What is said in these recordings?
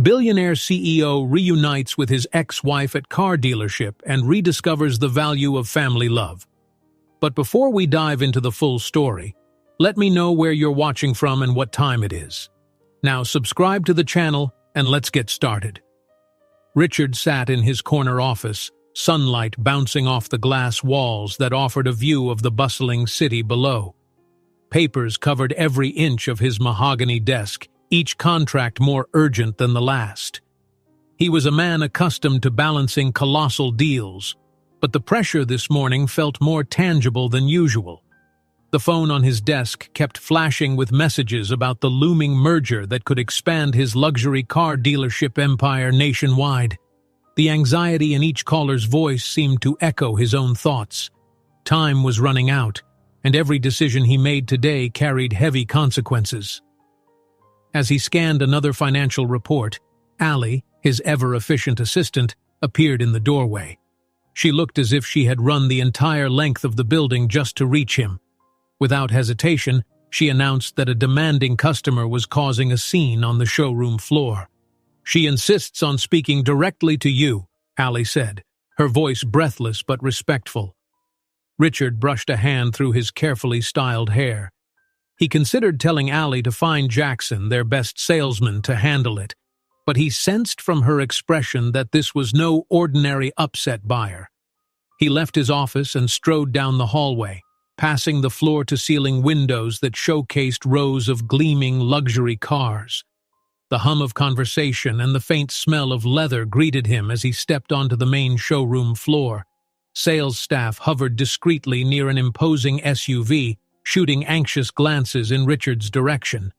Billionaire CEO reunites with his ex-wife at car dealership and rediscovers the value of family love. But before we dive into the full story, let me know where you're watching from and what time it is. Now subscribe to the channel and let's get started. Richard sat in his corner office, sunlight bouncing off the glass walls that offered a view of the bustling city below. Papers covered every inch of his mahogany desk, each contract more urgent than the last. He was a man accustomed to balancing colossal deals, but the pressure this morning felt more tangible than usual. The phone on his desk kept flashing with messages about the looming merger that could expand his luxury car dealership empire nationwide. The anxiety in each caller's voice seemed to echo his own thoughts. Time was running out, and every decision he made today carried heavy consequences. As he scanned another financial report, Allie, his ever-efficient assistant, appeared in the doorway. She looked as if she had run the entire length of the building just to reach him. Without hesitation, she announced that a demanding customer was causing a scene on the showroom floor. "She insists on speaking directly to you," Allie said, her voice breathless but respectful. Richard brushed a hand through his carefully styled hair. He considered telling Allie to find Jackson, their best salesman, to handle it, but he sensed from her expression that this was no ordinary upset buyer. He left his office and strode down the hallway, passing the floor-to-ceiling windows that showcased rows of gleaming luxury cars. The hum of conversation and the faint smell of leather greeted him as he stepped onto the main showroom floor. Sales staff hovered discreetly near an imposing SUV, shooting anxious glances in Richard's direction.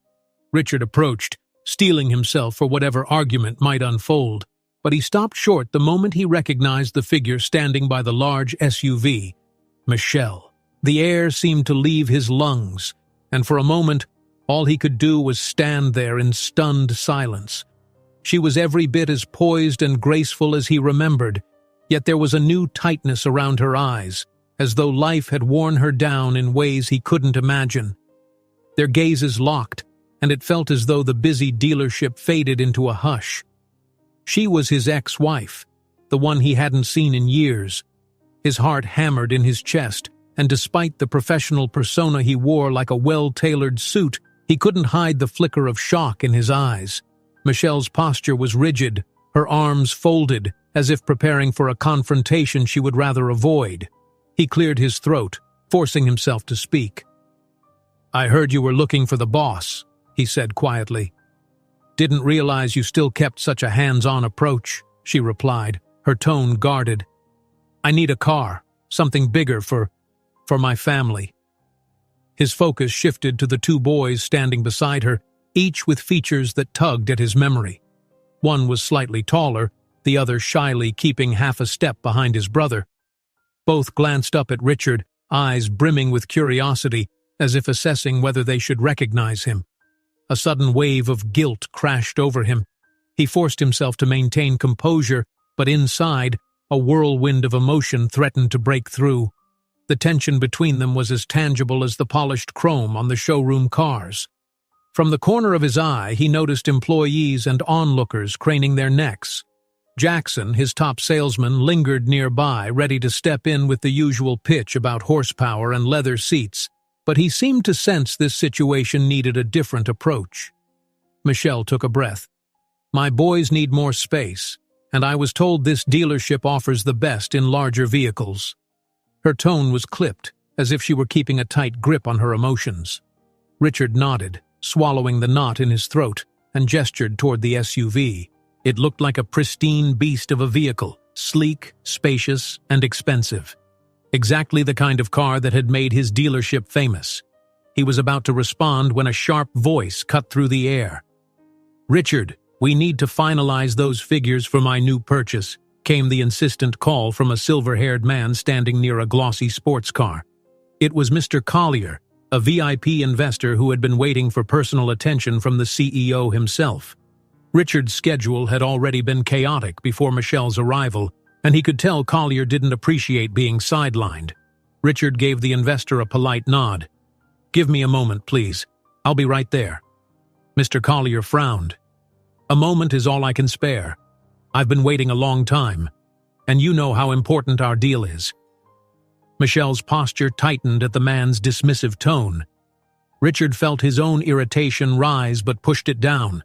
Richard approached, steeling himself for whatever argument might unfold, but he stopped short the moment he recognized the figure standing by the large SUV. Michelle. The air seemed to leave his lungs, and for a moment, all he could do was stand there in stunned silence. She was every bit as poised and graceful as he remembered, yet there was a new tightness around her eyes, as though life had worn her down in ways he couldn't imagine. Their gazes locked, and it felt as though the busy dealership faded into a hush. She was his ex-wife, the one he hadn't seen in years. His heart hammered in his chest, and despite the professional persona he wore like a well-tailored suit, he couldn't hide the flicker of shock in his eyes. Michelle's posture was rigid, her arms folded, as if preparing for a confrontation she would rather avoid. He cleared his throat, forcing himself to speak. "I heard you were looking for the boss," he said quietly. "Didn't realize you still kept such a hands-on approach," she replied, her tone guarded. "I need a car, something bigger for my family." His focus shifted to the two boys standing beside her, each with features that tugged at his memory. One was slightly taller, the other shyly keeping half a step behind his brother. Both glanced up at Richard, eyes brimming with curiosity, as if assessing whether they should recognize him. A sudden wave of guilt crashed over him. He forced himself to maintain composure, but inside, a whirlwind of emotion threatened to break through. The tension between them was as tangible as the polished chrome on the showroom cars. From the corner of his eye, he noticed employees and onlookers craning their necks. Jackson, his top salesman, lingered nearby, ready to step in with the usual pitch about horsepower and leather seats, but he seemed to sense this situation needed a different approach. Michelle took a breath. "My boys need more space, and I was told this dealership offers the best in larger vehicles." Her tone was clipped, as if she were keeping a tight grip on her emotions. Richard nodded, swallowing the knot in his throat, and gestured toward the SUV. It looked like a pristine beast of a vehicle, sleek, spacious, and expensive. Exactly the kind of car that had made his dealership famous. He was about to respond when a sharp voice cut through the air. "Richard, we need to finalize those figures for my new purchase," came the insistent call from a silver-haired man standing near a glossy sports car. It was Mr. Collier, a VIP investor who had been waiting for personal attention from the CEO himself. Richard's schedule had already been chaotic before Michelle's arrival, and he could tell Collier didn't appreciate being sidelined. Richard gave the investor a polite nod. "Give me a moment, please. I'll be right there." Mr. Collier frowned. A moment is all I can spare. I've been waiting a long time, and you know how important our deal is." Michelle's posture tightened at the man's dismissive tone. Richard felt his own irritation rise but pushed it down.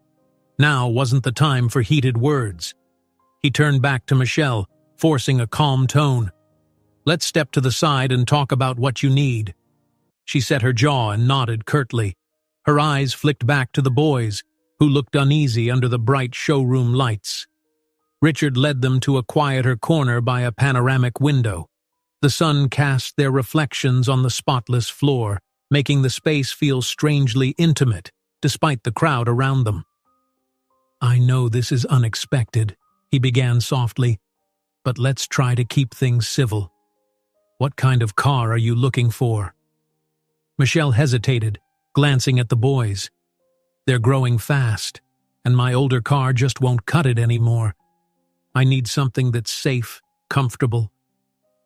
Now wasn't the time for heated words. He turned back to Michelle, forcing a calm tone. "Let's step to the side and talk about what you need." She set her jaw and nodded curtly. Her eyes flicked back to the boys, who looked uneasy under the bright showroom lights. Richard led them to a quieter corner by a panoramic window. The sun cast their reflections on the spotless floor, making the space feel strangely intimate, despite the crowd around them. "I know this is unexpected," he began softly, "but let's try to keep things civil. What kind of car are you looking for?" Michelle hesitated, glancing at the boys. "They're growing fast, and my older car just won't cut it anymore. I need something that's safe, comfortable,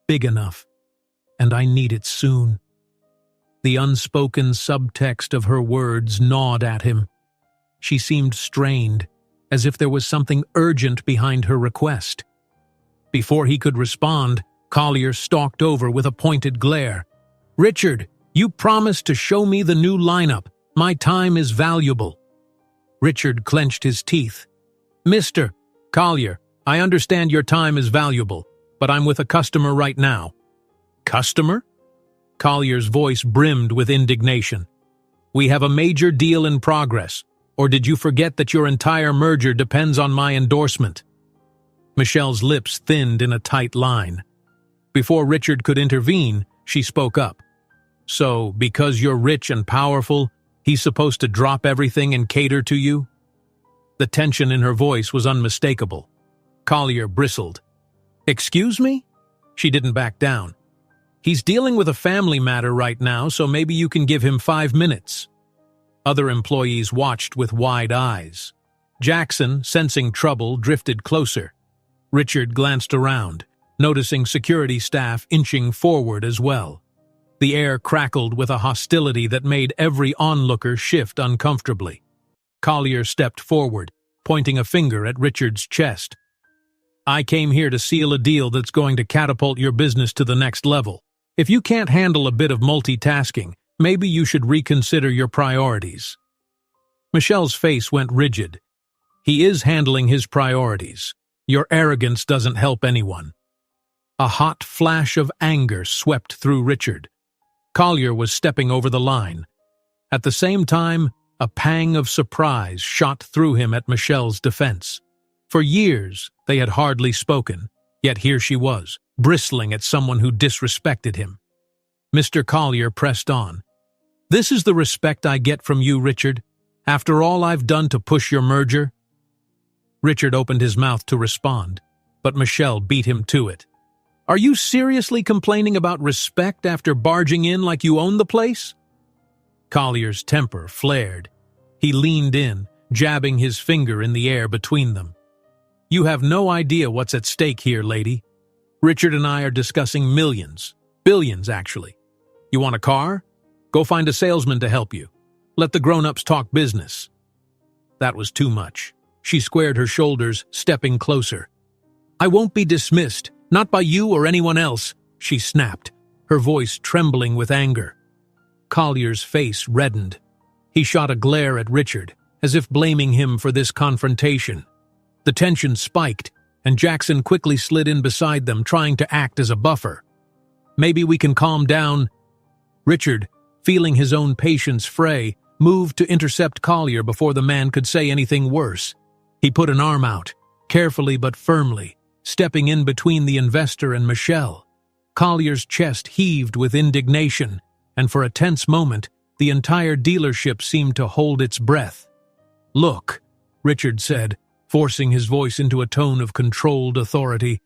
big enough, and I need it soon." The unspoken subtext of her words gnawed at him. She seemed strained, as if there was something urgent behind her request. Before he could respond, Collier stalked over with a pointed glare. "Richard, you promised to show me the new lineup. My time is valuable." Richard clenched his teeth. "Mr. Collier, I understand your time is valuable, but I'm with a customer right now." "Customer?" Collier's voice brimmed with indignation. "We have a major deal in progress, or did you forget that your entire merger depends on my endorsement?" Michelle's lips thinned in a tight line. Before Richard could intervene, she spoke up. "So, because you're rich and powerful, he's supposed to drop everything and cater to you?" The tension in her voice was unmistakable. Collier bristled. "Excuse me?" She didn't back down. "He's dealing with a family matter right now, so maybe you can give him 5 minutes." Other employees watched with wide eyes. Jackson, sensing trouble, drifted closer. Richard glanced around, noticing security staff inching forward as well. The air crackled with a hostility that made every onlooker shift uncomfortably. Collier stepped forward, pointing a finger at Richard's chest. "I came here to seal a deal that's going to catapult your business to the next level. If you can't handle a bit of multitasking, maybe you should reconsider your priorities." Michelle's face went rigid. "He is handling his priorities. Your arrogance doesn't help anyone." A hot flash of anger swept through Richard. Collier was stepping over the line. At the same time, a pang of surprise shot through him at Michelle's defense. For years, they had hardly spoken, yet here she was, bristling at someone who disrespected him. Mr. Collier pressed on. "This is the respect I get from you, Richard, after all I've done to push your merger?" Richard opened his mouth to respond, but Michelle beat him to it. "Are you seriously complaining about respect after barging in like you own the place?" Collier's temper flared. He leaned in, jabbing his finger in the air between them. "You have no idea what's at stake here, lady. Richard and I are discussing millions. Billions, actually. You want a car? Go find a salesman to help you. Let the grown-ups talk business." That was too much. She squared her shoulders, stepping closer. "I won't be dismissed, not by you or anyone else," she snapped, her voice trembling with anger. Collier's face reddened. He shot a glare at Richard, as if blaming him for this confrontation. The tension spiked, and Jackson quickly slid in beside them, trying to act as a buffer. "Maybe we can calm down." Richard, feeling his own patience fray, moved to intercept Collier before the man could say anything worse. He put an arm out, carefully but firmly, stepping in between the investor and Michelle. Collier's chest heaved with indignation, and for a tense moment, the entire dealership seemed to hold its breath. "Look," Richard said, forcing his voice into a tone of controlled authority.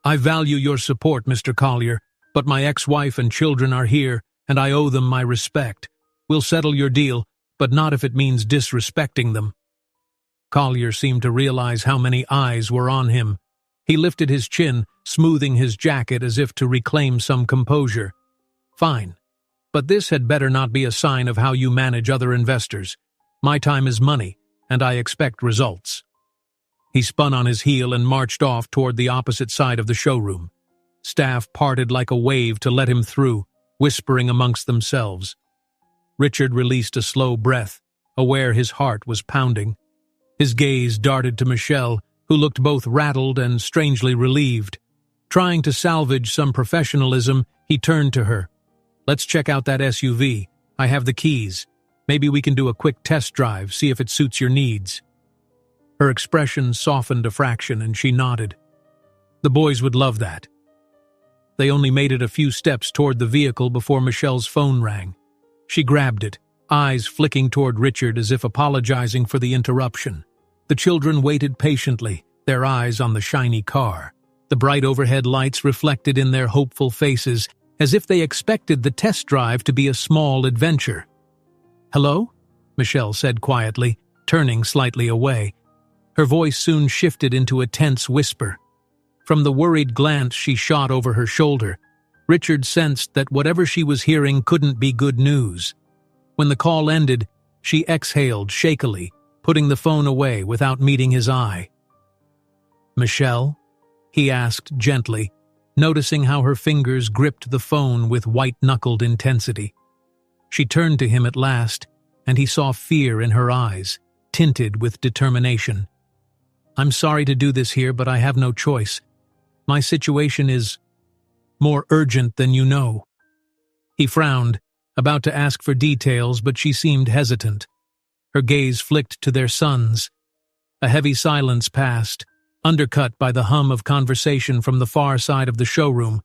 "I value your support, Mr. Collier, but my ex-wife and children are here, and I owe them my respect. We'll settle your deal, but not if it means disrespecting them." Collier seemed to realize how many eyes were on him. He lifted his chin, smoothing his jacket as if to reclaim some composure. "Fine. But this had better not be a sign of how you manage other investors. My time is money, and I expect results." He spun on his heel and marched off toward the opposite side of the showroom. Staff parted like a wave to let him through, whispering amongst themselves. Richard released a slow breath, aware his heart was pounding. His gaze darted to Michelle, who looked both rattled and strangely relieved. Trying to salvage some professionalism, he turned to her. "Let's check out that SUV. I have the keys. Maybe we can do a quick test drive, see if it suits your needs." Her expression softened a fraction and she nodded. The boys would love that. They only made it a few steps toward the vehicle before Michelle's phone rang. She grabbed it, eyes flicking toward Richard as if apologizing for the interruption. The children waited patiently, their eyes on the shiny car. The bright overhead lights reflected in their hopeful faces, as if they expected the test drive to be a small adventure. "Hello?" Michelle said quietly, turning slightly away. Her voice soon shifted into a tense whisper. From the worried glance she shot over her shoulder, Richard sensed that whatever she was hearing couldn't be good news. When the call ended, she exhaled shakily, putting the phone away without meeting his eye. "Michelle?" he asked gently, noticing how her fingers gripped the phone with white-knuckled intensity. She turned to him at last, and he saw fear in her eyes, tinted with determination. "I'm sorry to do this here, but I have no choice. My situation is more urgent than you know." He frowned, about to ask for details, but she seemed hesitant. Her gaze flicked to their sons. A heavy silence passed, undercut by the hum of conversation from the far side of the showroom.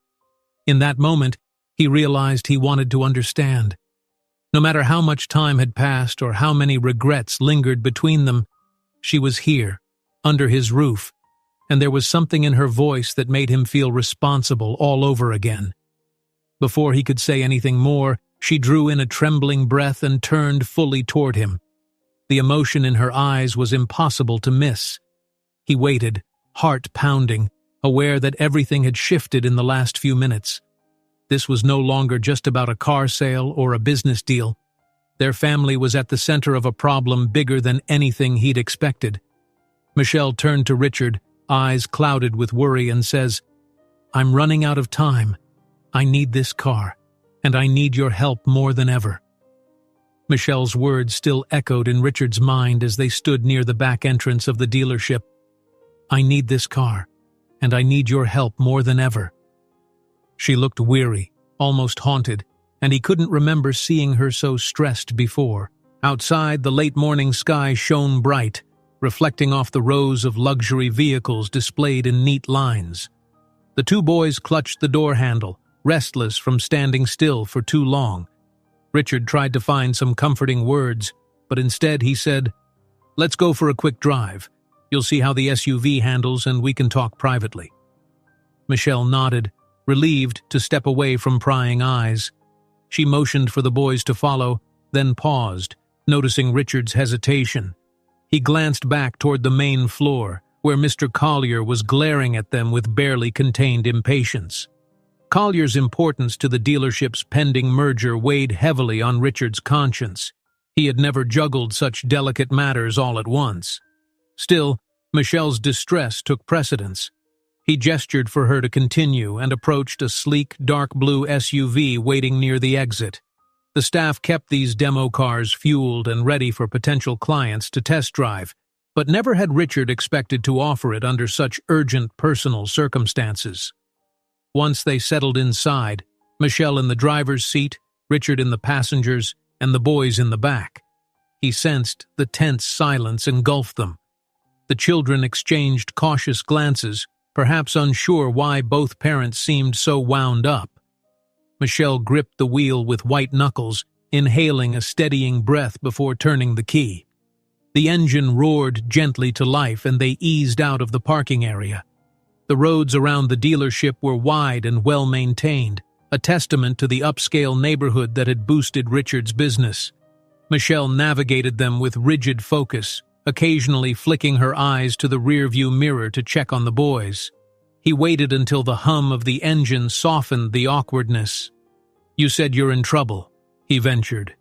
In that moment, he realized he wanted to understand. No matter how much time had passed or how many regrets lingered between them, she was here, under his roof, and there was something in her voice that made him feel responsible all over again. Before he could say anything more, she drew in a trembling breath and turned fully toward him. The emotion in her eyes was impossible to miss. He waited, heart pounding, aware that everything had shifted in the last few minutes. This was no longer just about a car sale or a business deal. Their family was at the center of a problem bigger than anything he'd expected. Michelle turned to Richard, eyes clouded with worry, and says, "I'm running out of time. I need this car, and I need your help more than ever." Michelle's words still echoed in Richard's mind as they stood near the back entrance of the dealership. "I need this car, and I need your help more than ever." She looked weary, almost haunted, and he couldn't remember seeing her so stressed before. Outside, the late morning sky shone bright, reflecting off the rows of luxury vehicles displayed in neat lines. The two boys clutched the door handle, restless from standing still for too long. Richard tried to find some comforting words, but instead he said, "Let's go for a quick drive. You'll see how the SUV handles and we can talk privately." Michelle nodded, relieved to step away from prying eyes. She motioned for the boys to follow, then paused, noticing Richard's hesitation. He glanced back toward the main floor, where Mr. Collier was glaring at them with barely contained impatience. Collier's importance to the dealership's pending merger weighed heavily on Richard's conscience. He had never juggled such delicate matters all at once. Still, Michelle's distress took precedence. He gestured for her to continue and approached a sleek, dark blue SUV waiting near the exit. The staff kept these demo cars fueled and ready for potential clients to test drive, but never had Richard expected to offer it under such urgent personal circumstances. Once they settled inside, Michelle in the driver's seat, Richard in the passenger's, and the boys in the back, he sensed the tense silence engulf them. The children exchanged cautious glances, perhaps unsure why both parents seemed so wound up. Michelle gripped the wheel with white knuckles, inhaling a steadying breath before turning the key. The engine roared gently to life and they eased out of the parking area. The roads around the dealership were wide and well-maintained, a testament to the upscale neighborhood that had boosted Richard's business. Michelle navigated them with rigid focus, occasionally flicking her eyes to the rearview mirror to check on the boys. He waited until the hum of the engine softened the awkwardness. "You said you're in trouble," he ventured.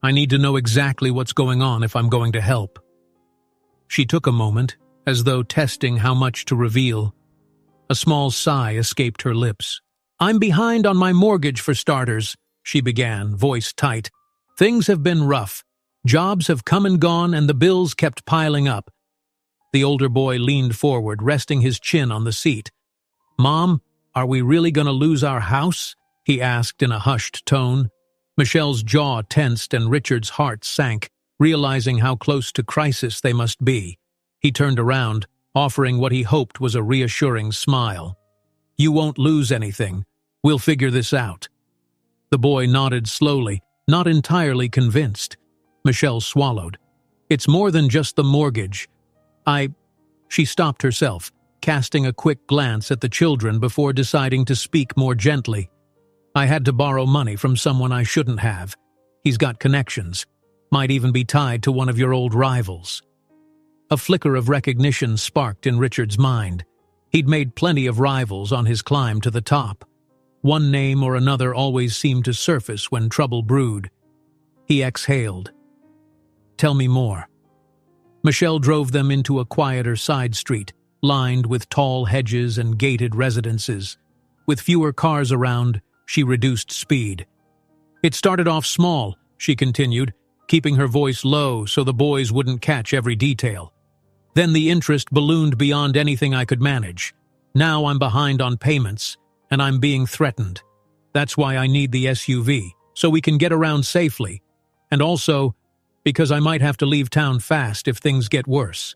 "I need to know exactly what's going on if I'm going to help." She took a moment, as though testing how much to reveal. A small sigh escaped her lips. "I'm behind on my mortgage for starters," she began, voice tight. "Things have been rough. Jobs have come and gone, and the bills kept piling up." The older boy leaned forward, resting his chin on the seat. "Mom, are we really going to lose our house?" he asked in a hushed tone. Michelle's jaw tensed and Richard's heart sank, realizing how close to crisis they must be. He turned around, offering what he hoped was a reassuring smile. "You won't lose anything. We'll figure this out." The boy nodded slowly, not entirely convinced. Michelle swallowed. "It's more than just the mortgage. She stopped herself, casting a quick glance at the children before deciding to speak more gently. "I had to borrow money from someone I shouldn't have. He's got connections. Might even be tied to one of your old rivals." A flicker of recognition sparked in Richard's mind. He'd made plenty of rivals on his climb to the top. One name or another always seemed to surface when trouble brewed. He exhaled. "Tell me more." Michelle drove them into a quieter side street, lined with tall hedges and gated residences. With fewer cars around, she reduced speed. "It started off small," she continued, keeping her voice low so the boys wouldn't catch every detail. "Then the interest ballooned beyond anything I could manage. Now I'm behind on payments, and I'm being threatened. That's why I need the SUV, so we can get around safely. And also, because I might have to leave town fast if things get worse."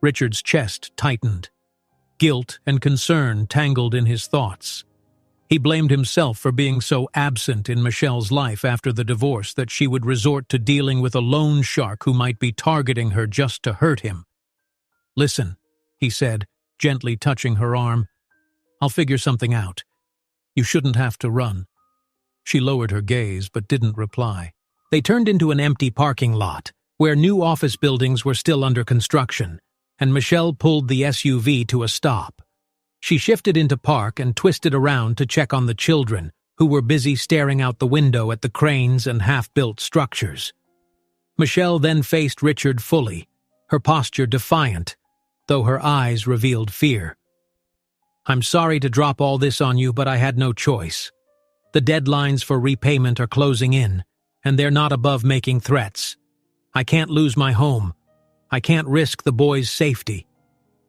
Richard's chest tightened. Guilt and concern tangled in his thoughts. He blamed himself for being so absent in Michelle's life after the divorce that she would resort to dealing with a loan shark who might be targeting her just to hurt him. "Listen," he said, gently touching her arm. "I'll figure something out. You shouldn't have to run." She lowered her gaze but didn't reply. They turned into an empty parking lot, where new office buildings were still under construction, and Michelle pulled the SUV to a stop. She shifted into park and twisted around to check on the children, who were busy staring out the window at the cranes and half-built structures. Michelle then faced Richard fully, her posture defiant, though her eyes revealed fear. "I'm sorry to drop all this on you, but I had no choice. The deadlines for repayment are closing in, and they're not above making threats. I can't lose my home. I can't risk the boys' safety."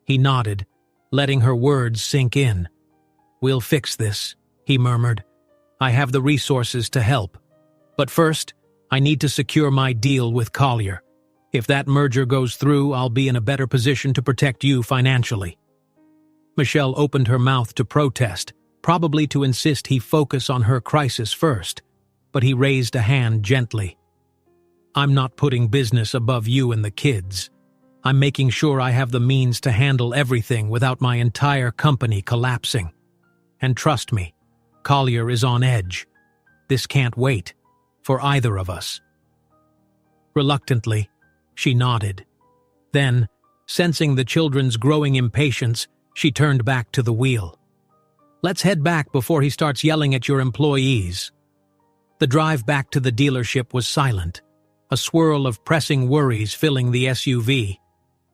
He nodded, letting her words sink in. "We'll fix this," he murmured. "I have the resources to help. But first, I need to secure my deal with Collier. If that merger goes through, I'll be in a better position to protect you financially." Michelle opened her mouth to protest, probably to insist he focus on her crisis first, but he raised a hand gently. "I'm not putting business above you and the kids. I'm making sure I have the means to handle everything without my entire company collapsing. And trust me, Collier is on edge. This can't wait, for either of us." Reluctantly, she nodded. Then, sensing the children's growing impatience, she turned back to the wheel. "Let's head back before he starts yelling at your employees." The drive back to the dealership was silent, a swirl of pressing worries filling the SUV.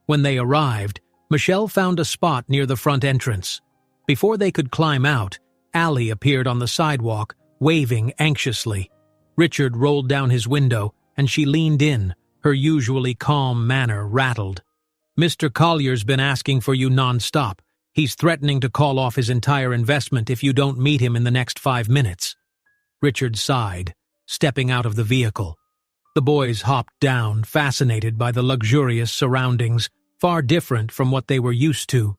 When they arrived, Michelle found a spot near the front entrance. Before they could climb out, Allie appeared on the sidewalk, waving anxiously. Richard rolled down his window, and she leaned in, her usually calm manner rattled. "Mr. Collier's been asking for you non-stop. He's threatening to call off his entire investment if you don't meet him in the next 5 minutes." Richard sighed, stepping out of the vehicle. The boys hopped down, fascinated by the luxurious surroundings, far different from what they were used to.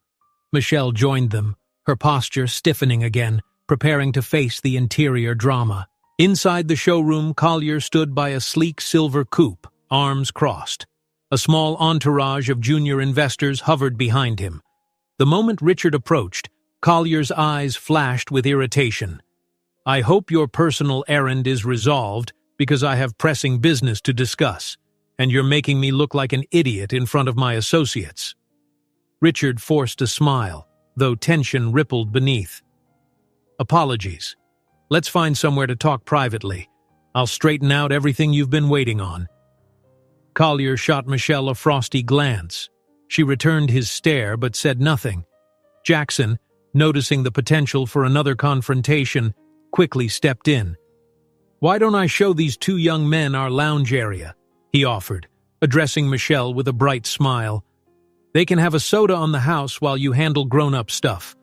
Michelle joined them, her posture stiffening again, preparing to face the interior drama. Inside the showroom, Collier stood by a sleek silver coupe, arms crossed. A small entourage of junior investors hovered behind him. The moment Richard approached, Collier's eyes flashed with irritation. "I hope your personal errand is resolved, because I have pressing business to discuss, and you're making me look like an idiot in front of my associates." Richard forced a smile, though tension rippled beneath. "Apologies. Let's find somewhere to talk privately. I'll straighten out everything you've been waiting on." Collier shot Michelle a frosty glance. She returned his stare but said nothing. Jackson, noticing the potential for another confrontation, quickly stepped in. "Why don't I show these two young men our lounge area?" he offered, addressing Michelle with a bright smile. "They can have a soda on the house while you handle grown-up stuff."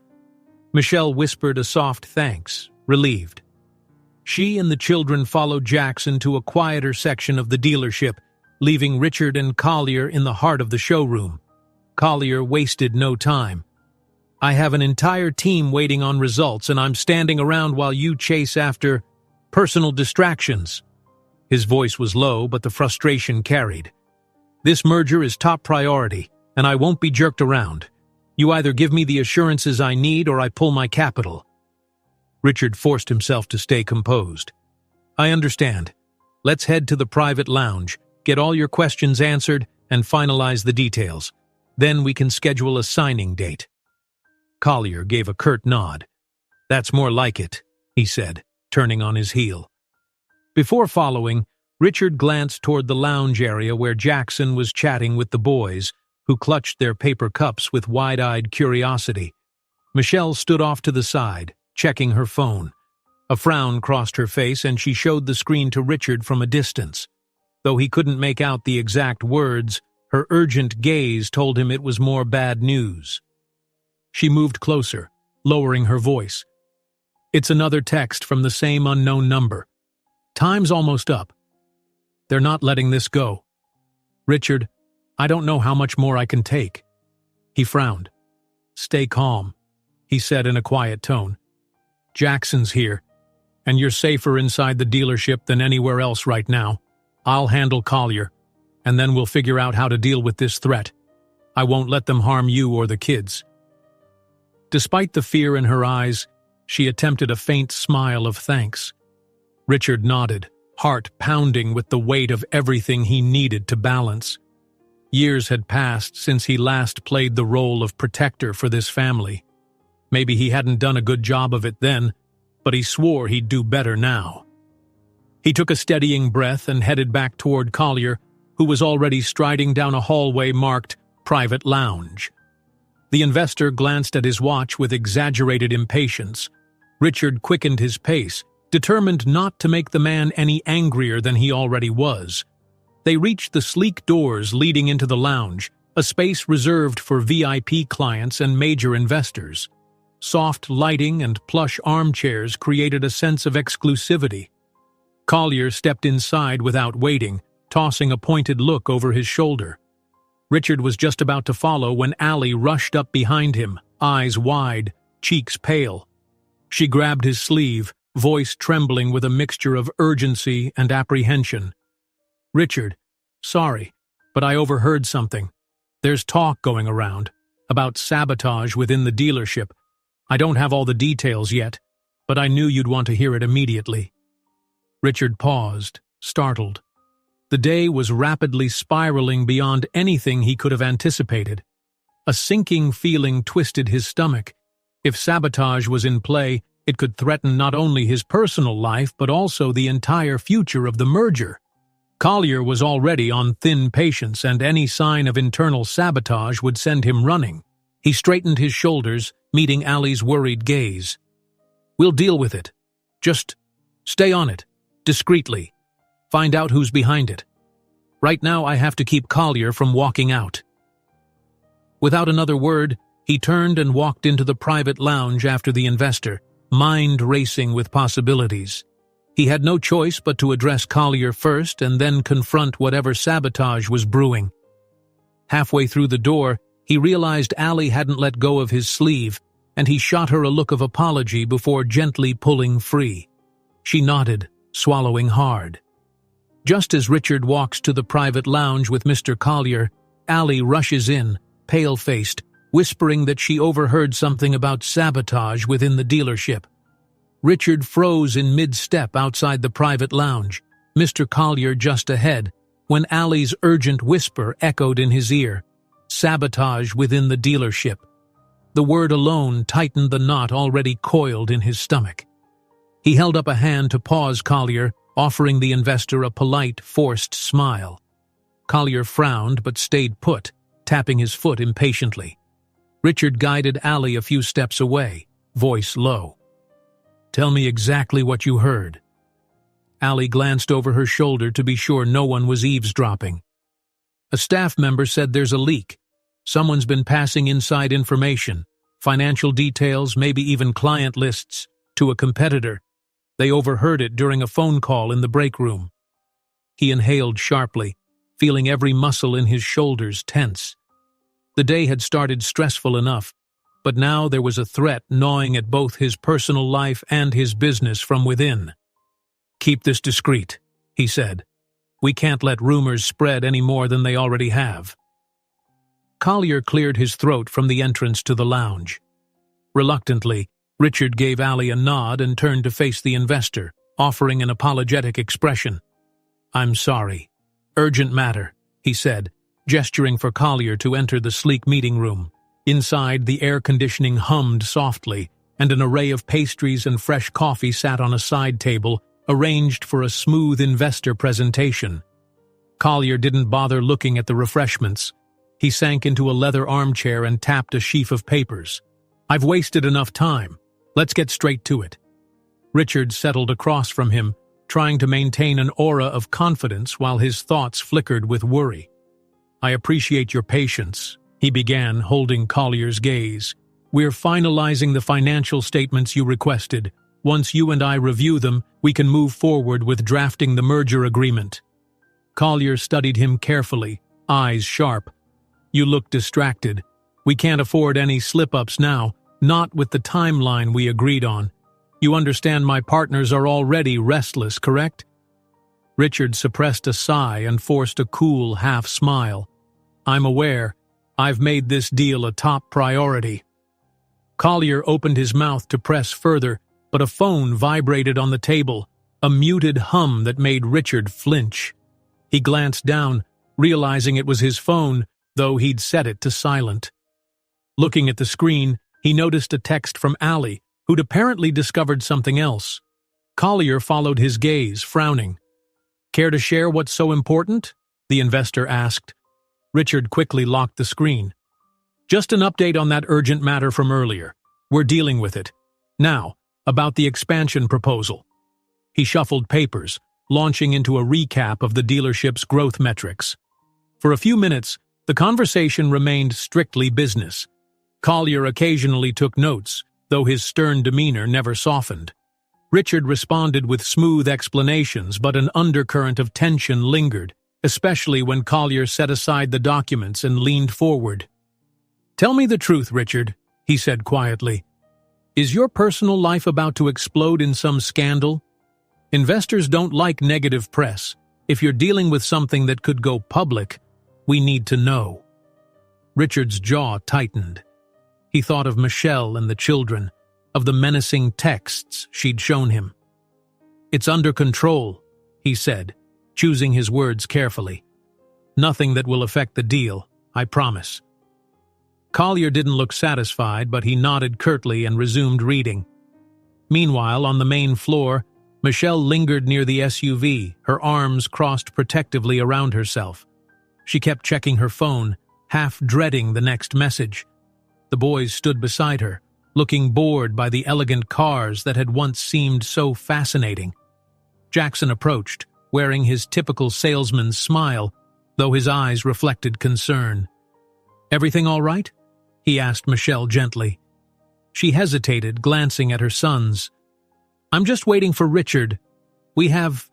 Michelle whispered a soft thanks, relieved. She and the children followed Jackson to a quieter section of the dealership, leaving Richard and Collier in the heart of the showroom. Collier wasted no time. "I have an entire team waiting on results, and I'm standing around while you chase after personal distractions." His voice was low, but the frustration carried. "This merger is top priority, and I won't be jerked around. You either give me the assurances I need or I pull my capital." Richard forced himself to stay composed. "I understand. Let's head to the private lounge, get all your questions answered, and finalize the details. Then we can schedule a signing date." Collier gave a curt nod. "That's more like it," he said, turning on his heel. Before following, Richard glanced toward the lounge area where Jackson was chatting with the boys, who clutched their paper cups with wide-eyed curiosity. Michelle stood off to the side, checking her phone. A frown crossed her face and she showed the screen to Richard from a distance. Though he couldn't make out the exact words, her urgent gaze told him it was more bad news. She moved closer, lowering her voice. "It's another text from the same unknown number. Time's almost up. They're not letting this go. Richard, I don't know how much more I can take." He frowned. "Stay calm," he said in a quiet tone. "Jackson's here, and you're safer inside the dealership than anywhere else right now. I'll handle Collier, and then we'll figure out how to deal with this threat. I won't let them harm you or the kids." Despite the fear in her eyes, she attempted a faint smile of thanks. Richard nodded, heart pounding with the weight of everything he needed to balance. Years had passed since he last played the role of protector for this family. Maybe he hadn't done a good job of it then, but he swore he'd do better now. He took a steadying breath and headed back toward Collier, who was already striding down a hallway marked Private Lounge. The investor glanced at his watch with exaggerated impatience. Richard quickened his pace, determined not to make the man any angrier than he already was. They reached the sleek doors leading into the lounge, a space reserved for VIP clients and major investors. Soft lighting and plush armchairs created a sense of exclusivity. Collier stepped inside without waiting, tossing a pointed look over his shoulder. Richard was just about to follow when Allie rushed up behind him, eyes wide, cheeks pale. She grabbed his sleeve, voice trembling with a mixture of urgency and apprehension. "Richard, sorry, but I overheard something. There's talk going around about sabotage within the dealership. I don't have all the details yet, but I knew you'd want to hear it immediately." Richard paused, startled. The day was rapidly spiraling beyond anything he could have anticipated. A sinking feeling twisted his stomach. If sabotage was in play, it could threaten not only his personal life but also the entire future of the merger. Collier was already on thin patience, and any sign of internal sabotage would send him running. He straightened his shoulders, meeting Allie's worried gaze. "We'll deal with it. Just stay on it, discreetly. Find out who's behind it. Right now I have to keep Collier from walking out." Without another word, he turned and walked into the private lounge after the investor, mind racing with possibilities. He had no choice but to address Collier first and then confront whatever sabotage was brewing. Halfway through the door, he realized Allie hadn't let go of his sleeve, and he shot her a look of apology before gently pulling free. She nodded, swallowing hard. Just as Richard walks to the private lounge with Mr. Collier, Allie rushes in, pale-faced, whispering that she overheard something about sabotage within the dealership. Richard froze in mid-step outside the private lounge, Mr. Collier just ahead, when Allie's urgent whisper echoed in his ear. Sabotage within the dealership. The word alone tightened the knot already coiled in his stomach. He held up a hand to pause Collier, offering the investor a polite, forced smile. Collier frowned but stayed put, tapping his foot impatiently. Richard guided Allie a few steps away, voice low. "Tell me exactly what you heard." Allie glanced over her shoulder to be sure no one was eavesdropping. "A staff member said there's a leak. Someone's been passing inside information, financial details, maybe even client lists, to a competitor. They overheard it during a phone call in the break room." He inhaled sharply, feeling every muscle in his shoulders tense. The day had started stressful enough, but now there was a threat gnawing at both his personal life and his business from within. "Keep this discreet," he said. "We can't let rumors spread any more than they already have." Collier cleared his throat from the entrance to the lounge. Reluctantly, Richard gave Allie a nod and turned to face the investor, offering an apologetic expression. "I'm sorry. Urgent matter," he said, gesturing for Collier to enter the sleek meeting room. Inside, the air conditioning hummed softly, and an array of pastries and fresh coffee sat on a side table, arranged for a smooth investor presentation. Collier didn't bother looking at the refreshments. He sank into a leather armchair and tapped a sheaf of papers. "I've wasted enough time. Let's get straight to it." Richard settled across from him, trying to maintain an aura of confidence while his thoughts flickered with worry. "I appreciate your patience," he began, holding Collier's gaze. "We're finalizing the financial statements you requested. Once you and I review them, we can move forward with drafting the merger agreement." Collier studied him carefully, eyes sharp. "You look distracted. We can't afford any slip-ups now, not with the timeline we agreed on. You understand my partners are already restless, correct?" Richard suppressed a sigh and forced a cool half-smile. "I'm aware. I've made this deal a top priority." Collier opened his mouth to press further, but a phone vibrated on the table, a muted hum that made Richard flinch. He glanced down, realizing it was his phone, though he'd set it to silent. Looking at the screen, he noticed a text from Allie, who'd apparently discovered something else. Collier followed his gaze, frowning. "Care to share what's so important?" the investor asked. Richard quickly locked the screen. "Just an update on that urgent matter from earlier. We're dealing with it. Now, about the expansion proposal." He shuffled papers, launching into a recap of the dealership's growth metrics. For a few minutes, the conversation remained strictly business. Collier occasionally took notes, though his stern demeanor never softened. Richard responded with smooth explanations, but an undercurrent of tension lingered, especially when Collier set aside the documents and leaned forward. "Tell me the truth, Richard," he said quietly. "Is your personal life about to explode in some scandal? Investors don't like negative press. If you're dealing with something that could go public, we need to know." Richard's jaw tightened. He thought of Michelle and the children, of the menacing texts she'd shown him. "It's under control," he said, choosing his words carefully. "Nothing that will affect the deal, I promise." Collier didn't look satisfied, but he nodded curtly and resumed reading. Meanwhile, on the main floor, Michelle lingered near the SUV, her arms crossed protectively around herself. She kept checking her phone, half dreading the next message. The boys stood beside her, looking bored by the elegant cars that had once seemed so fascinating. Jackson approached, wearing his typical salesman's smile, though his eyes reflected concern. "Everything all right?" he asked Michelle gently. She hesitated, glancing at her sons. "I'm just waiting for Richard. We have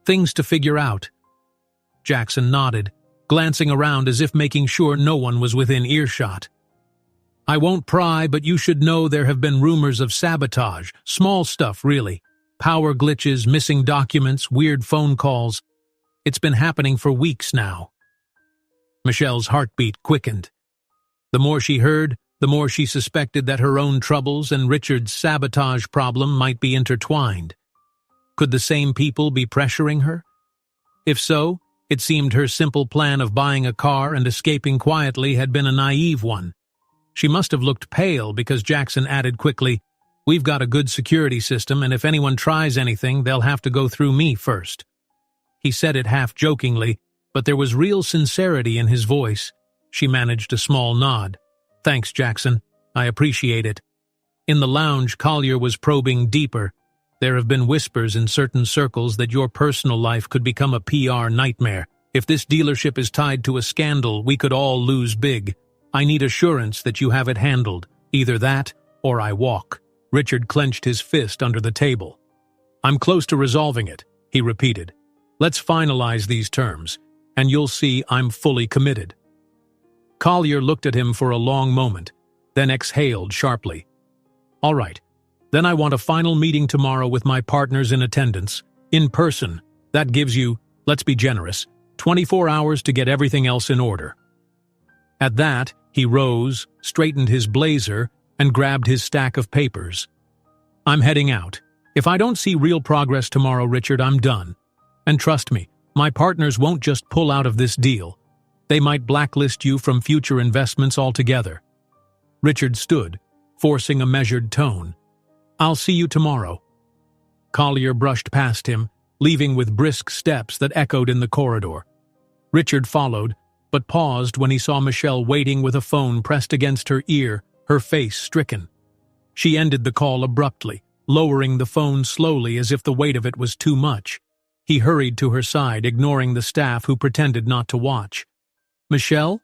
things to figure out." Jackson nodded, glancing around as if making sure no one was within earshot. "I won't pry, but you should know there have been rumors of sabotage. Small stuff, really. Power glitches, missing documents, weird phone calls. It's been happening for weeks now." Michelle's heartbeat quickened. The more she heard, the more she suspected that her own troubles and Richard's sabotage problem might be intertwined. Could the same people be pressuring her? If so, it seemed her simple plan of buying a car and escaping quietly had been a naive one. She must have looked pale because Jackson added quickly, "We've got a good security system, and if anyone tries anything, they'll have to go through me first." He said it half-jokingly, but there was real sincerity in his voice. She managed a small nod. "Thanks, Jackson. I appreciate it." In the lounge, Collier was probing deeper. "There have been whispers in certain circles that your personal life could become a PR nightmare. If this dealership is tied to a scandal, we could all lose big. I need assurance that you have it handled. Either that, or I walk." Richard clenched his fist under the table. "I'm close to resolving it," he repeated. "Let's finalize these terms, and you'll see I'm fully committed." Collier looked at him for a long moment, then exhaled sharply. "All right, then I want a final meeting tomorrow with my partners in attendance, in person. That gives you, let's be generous, 24 hours to get everything else in order." At that, he rose, straightened his blazer, and grabbed his stack of papers. "I'm heading out. If I don't see real progress tomorrow, Richard, I'm done. And trust me, my partners won't just pull out of this deal. They might blacklist you from future investments altogether." Richard stood, forcing a measured tone. "I'll see you tomorrow." Collier brushed past him, leaving with brisk steps that echoed in the corridor. Richard followed, but paused when he saw Michelle waiting with a phone pressed against her ear, her face stricken. She ended the call abruptly, lowering the phone slowly as if the weight of it was too much. He hurried to her side, ignoring the staff who pretended not to watch. "Michelle?"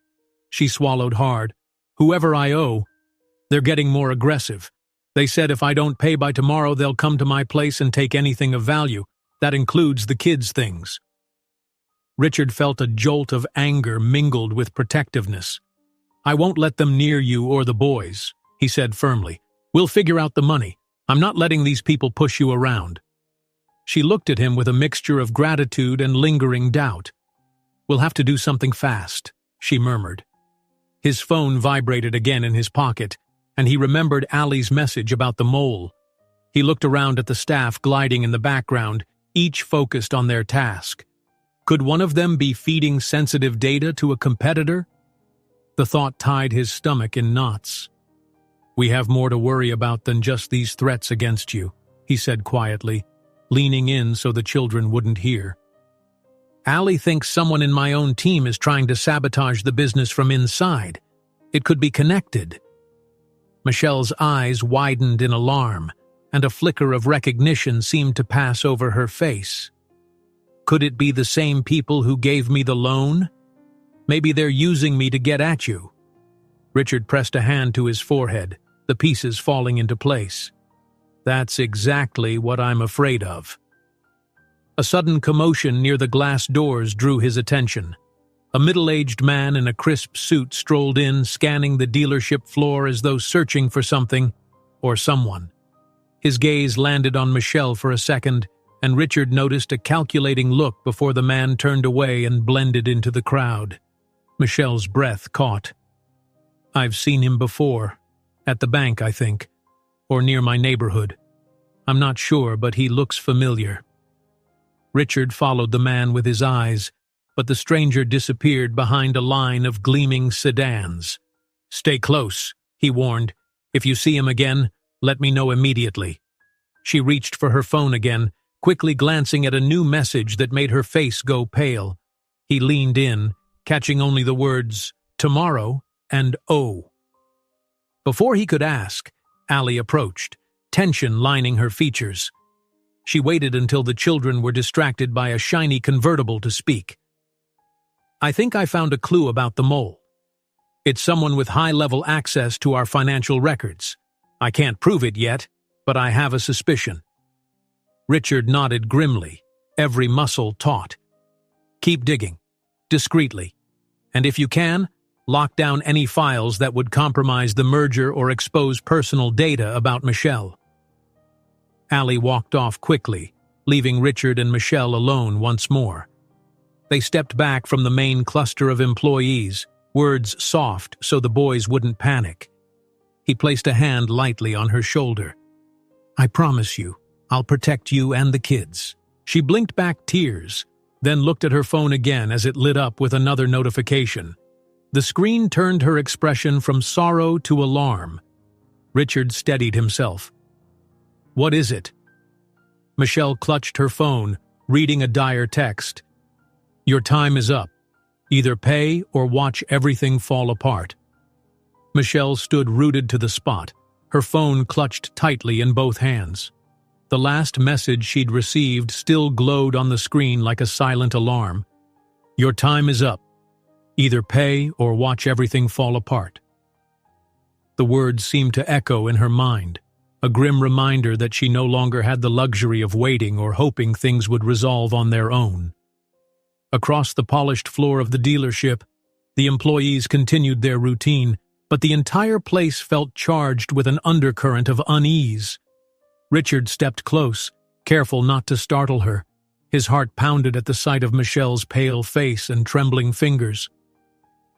She swallowed hard. "Whoever I owe, they're getting more aggressive. They said if I don't pay by tomorrow, they'll come to my place and take anything of value. That includes the kids' things." Richard felt a jolt of anger mingled with protectiveness. "I won't let them near you or the boys," he said firmly. "We'll figure out the money. I'm not letting these people push you around." She looked at him with a mixture of gratitude and lingering doubt. "We'll have to do something fast," she murmured. His phone vibrated again in his pocket, and he remembered Allie's message about the mole. He looked around at the staff gliding in the background, each focused on their task. Could one of them be feeding sensitive data to a competitor? The thought tied his stomach in knots. "We have more to worry about than just these threats against you," he said quietly, leaning in so the children wouldn't hear. "Allie thinks someone in my own team is trying to sabotage the business from inside. It could be connected." Michelle's eyes widened in alarm, and a flicker of recognition seemed to pass over her face. "Could it be the same people who gave me the loan? Maybe they're using me to get at you." Richard pressed a hand to his forehead, the pieces falling into place. "That's exactly what I'm afraid of." A sudden commotion near the glass doors drew his attention. A middle-aged man in a crisp suit strolled in, scanning the dealership floor as though searching for something or someone. His gaze landed on Michelle for a second, and Richard noticed a calculating look before the man turned away and blended into the crowd. Michelle's breath caught. "I've seen him before. At the bank, I think. Or near my neighborhood. I'm not sure, but he looks familiar." Richard followed the man with his eyes, but the stranger disappeared behind a line of gleaming sedans. "Stay close," he warned. "If you see him again, let me know immediately." She reached for her phone again, quickly glancing at a new message that made her face go pale. He leaned in, catching only the words, "tomorrow" and "oh." Before he could ask, Allie approached, tension lining her features. She waited until the children were distracted by a shiny convertible to speak. "I think I found a clue about the mole. It's someone with high-level access to our financial records. I can't prove it yet, but I have a suspicion." Richard nodded grimly, every muscle taut. "Keep digging, discreetly. And if you can, lock down any files that would compromise the merger or expose personal data about Michelle." Allie walked off quickly, leaving Richard and Michelle alone once more. They stepped back from the main cluster of employees, words soft so the boys wouldn't panic. He placed a hand lightly on her shoulder. "I promise you, I'll protect you and the kids." She blinked back tears, then looked at her phone again as it lit up with another notification. The screen turned her expression from sorrow to alarm. Richard steadied himself. "What is it?" Michelle clutched her phone, reading a dire text. "Your time is up. Either pay or watch everything fall apart. Michelle stood rooted to the spot, her phone clutched tightly in both hands. The last message she'd received still glowed on the screen like a silent alarm. Your time is up. Either pay or watch everything fall apart. The words seemed to echo in her mind, a grim reminder that she no longer had the luxury of waiting or hoping things would resolve on their own. Across the polished floor of the dealership, the employees continued their routine, but the entire place felt charged with an undercurrent of unease. Richard stepped close, careful not to startle her. His heart pounded at the sight of Michelle's pale face and trembling fingers.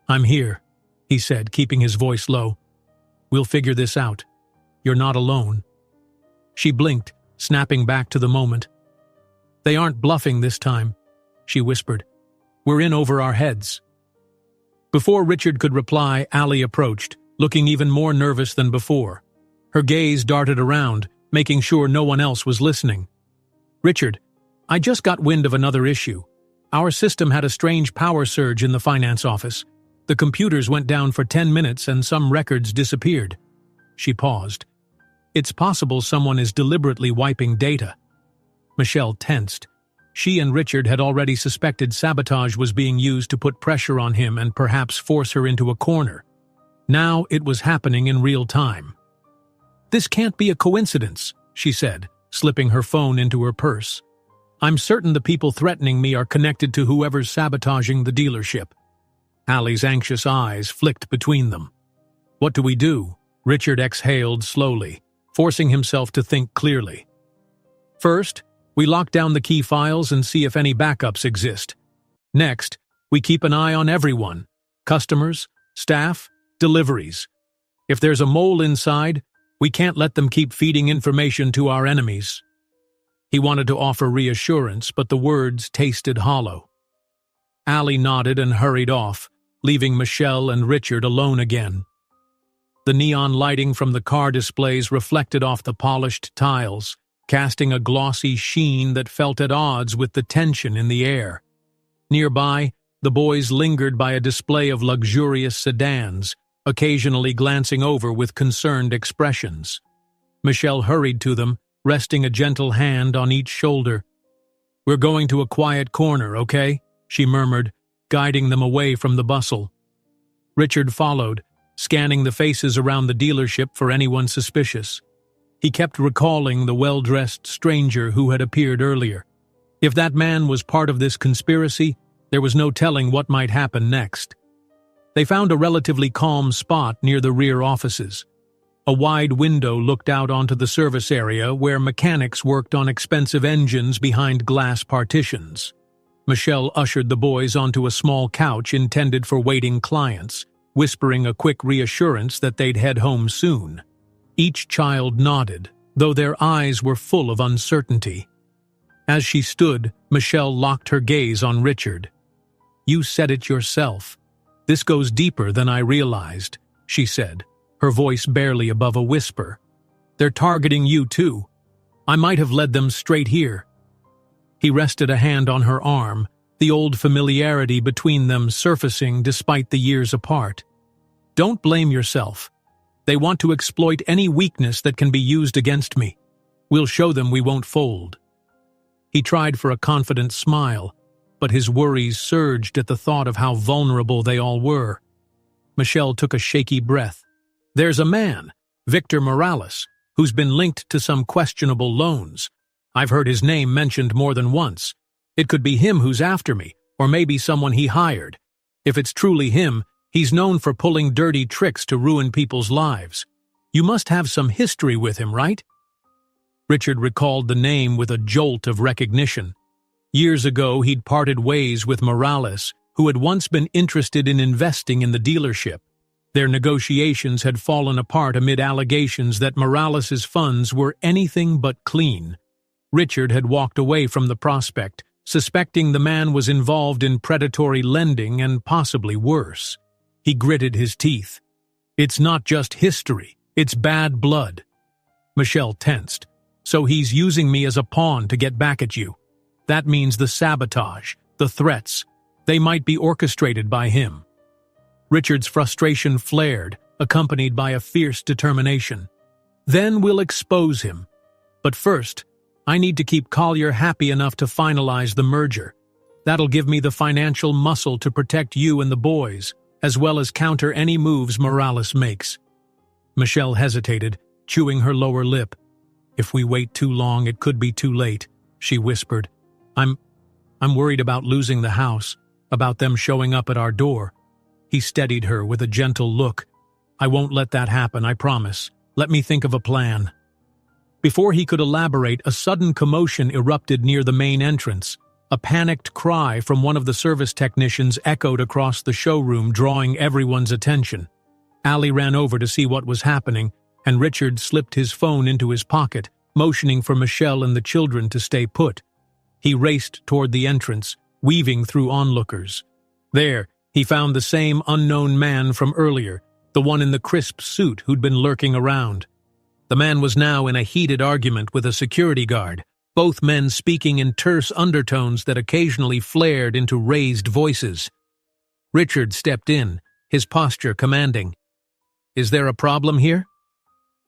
"I'm here," he said, keeping his voice low. "We'll figure this out. You're not alone." She blinked, snapping back to the moment. "They aren't bluffing this time," she whispered. "We're in over our heads." Before Richard could reply, Allie approached, looking even more nervous than before. Her gaze darted around, making sure no one else was listening. "Richard, I just got wind of another issue. Our system had a strange power surge in the finance office. The computers went down for 10 minutes and some records disappeared." She paused. "It's possible someone is deliberately wiping data." Michelle tensed. She and Richard had already suspected sabotage was being used to put pressure on him and perhaps force her into a corner. Now it was happening in real time. "This can't be a coincidence," she said, slipping her phone into her purse. "I'm certain the people threatening me are connected to whoever's sabotaging the dealership." Allie's anxious eyes flicked between them. "What do we do?" Richard exhaled slowly, forcing himself to think clearly. "First, we lock down the key files and see if any backups exist. Next, we keep an eye on everyone: customers, staff, deliveries. If there's a mole inside, we can't let them keep feeding information to our enemies." He wanted to offer reassurance, but the words tasted hollow. Allie nodded and hurried off, leaving Michelle and Richard alone again. The neon lighting from the car displays reflected off the polished tiles, casting a glossy sheen that felt at odds with the tension in the air. Nearby, the boys lingered by a display of luxurious sedans, occasionally glancing over with concerned expressions. Michelle hurried to them, resting a gentle hand on each shoulder. "We're going to a quiet corner, okay?" she murmured, guiding them away from the bustle. Richard followed, scanning the faces around the dealership for anyone suspicious. He kept recalling the well-dressed stranger who had appeared earlier. If that man was part of this conspiracy, there was no telling what might happen next. They found a relatively calm spot near the rear offices. A wide window looked out onto the service area where mechanics worked on expensive engines behind glass partitions. Michelle ushered the boys onto a small couch intended for waiting clients, whispering a quick reassurance that they'd head home soon. Each child nodded, though their eyes were full of uncertainty. As she stood, Michelle locked her gaze on Richard. "You said it yourself. This goes deeper than I realized," she said, her voice barely above a whisper. "They're targeting you too. I might have led them straight here." He rested a hand on her arm, the old familiarity between them surfacing despite the years apart. "Don't blame yourself. They want to exploit any weakness that can be used against me. We'll show them we won't fold." He tried for a confident smile, but his worries surged at the thought of how vulnerable they all were. Michelle took a shaky breath. "There's a man, Victor Morales, who's been linked to some questionable loans. I've heard his name mentioned more than once. It could be him who's after me, or maybe someone he hired. If it's truly him, he's known for pulling dirty tricks to ruin people's lives. You must have some history with him, right?" Richard recalled the name with a jolt of recognition. Years ago, he'd parted ways with Morales, who had once been interested in investing in the dealership. Their negotiations had fallen apart amid allegations that Morales's funds were anything but clean. Richard had walked away from the prospect, suspecting the man was involved in predatory lending and possibly worse. He gritted his teeth. "It's not just history, it's bad blood." Michelle tensed. "So he's using me as a pawn to get back at you. That means the sabotage, the threats. They might be orchestrated by him. Richard's frustration flared, accompanied by a fierce determination. Then we'll expose him. But first, I need to keep Collier happy enough to finalize the merger. That'll give me the financial muscle to protect you and the boys, as well as counter any moves Morales makes. Michelle hesitated, chewing her lower lip. If we wait too long, it could be too late, she whispered. I'm worried about losing the house, about them showing up at our door. He steadied her with a gentle look. I won't let that happen, I promise. Let me think of a plan. Before he could elaborate, a sudden commotion erupted near the main entrance. A panicked cry from one of the service technicians echoed across the showroom, drawing everyone's attention. Allie ran over to see what was happening, and Richard slipped his phone into his pocket, motioning for Michelle and the children to stay put. He raced toward the entrance, weaving through onlookers. There, he found the same unknown man from earlier, the one in the crisp suit who'd been lurking around. The man was now in a heated argument with a security guard, both men speaking in terse undertones that occasionally flared into raised voices. Richard stepped in, his posture commanding. Is there a problem here?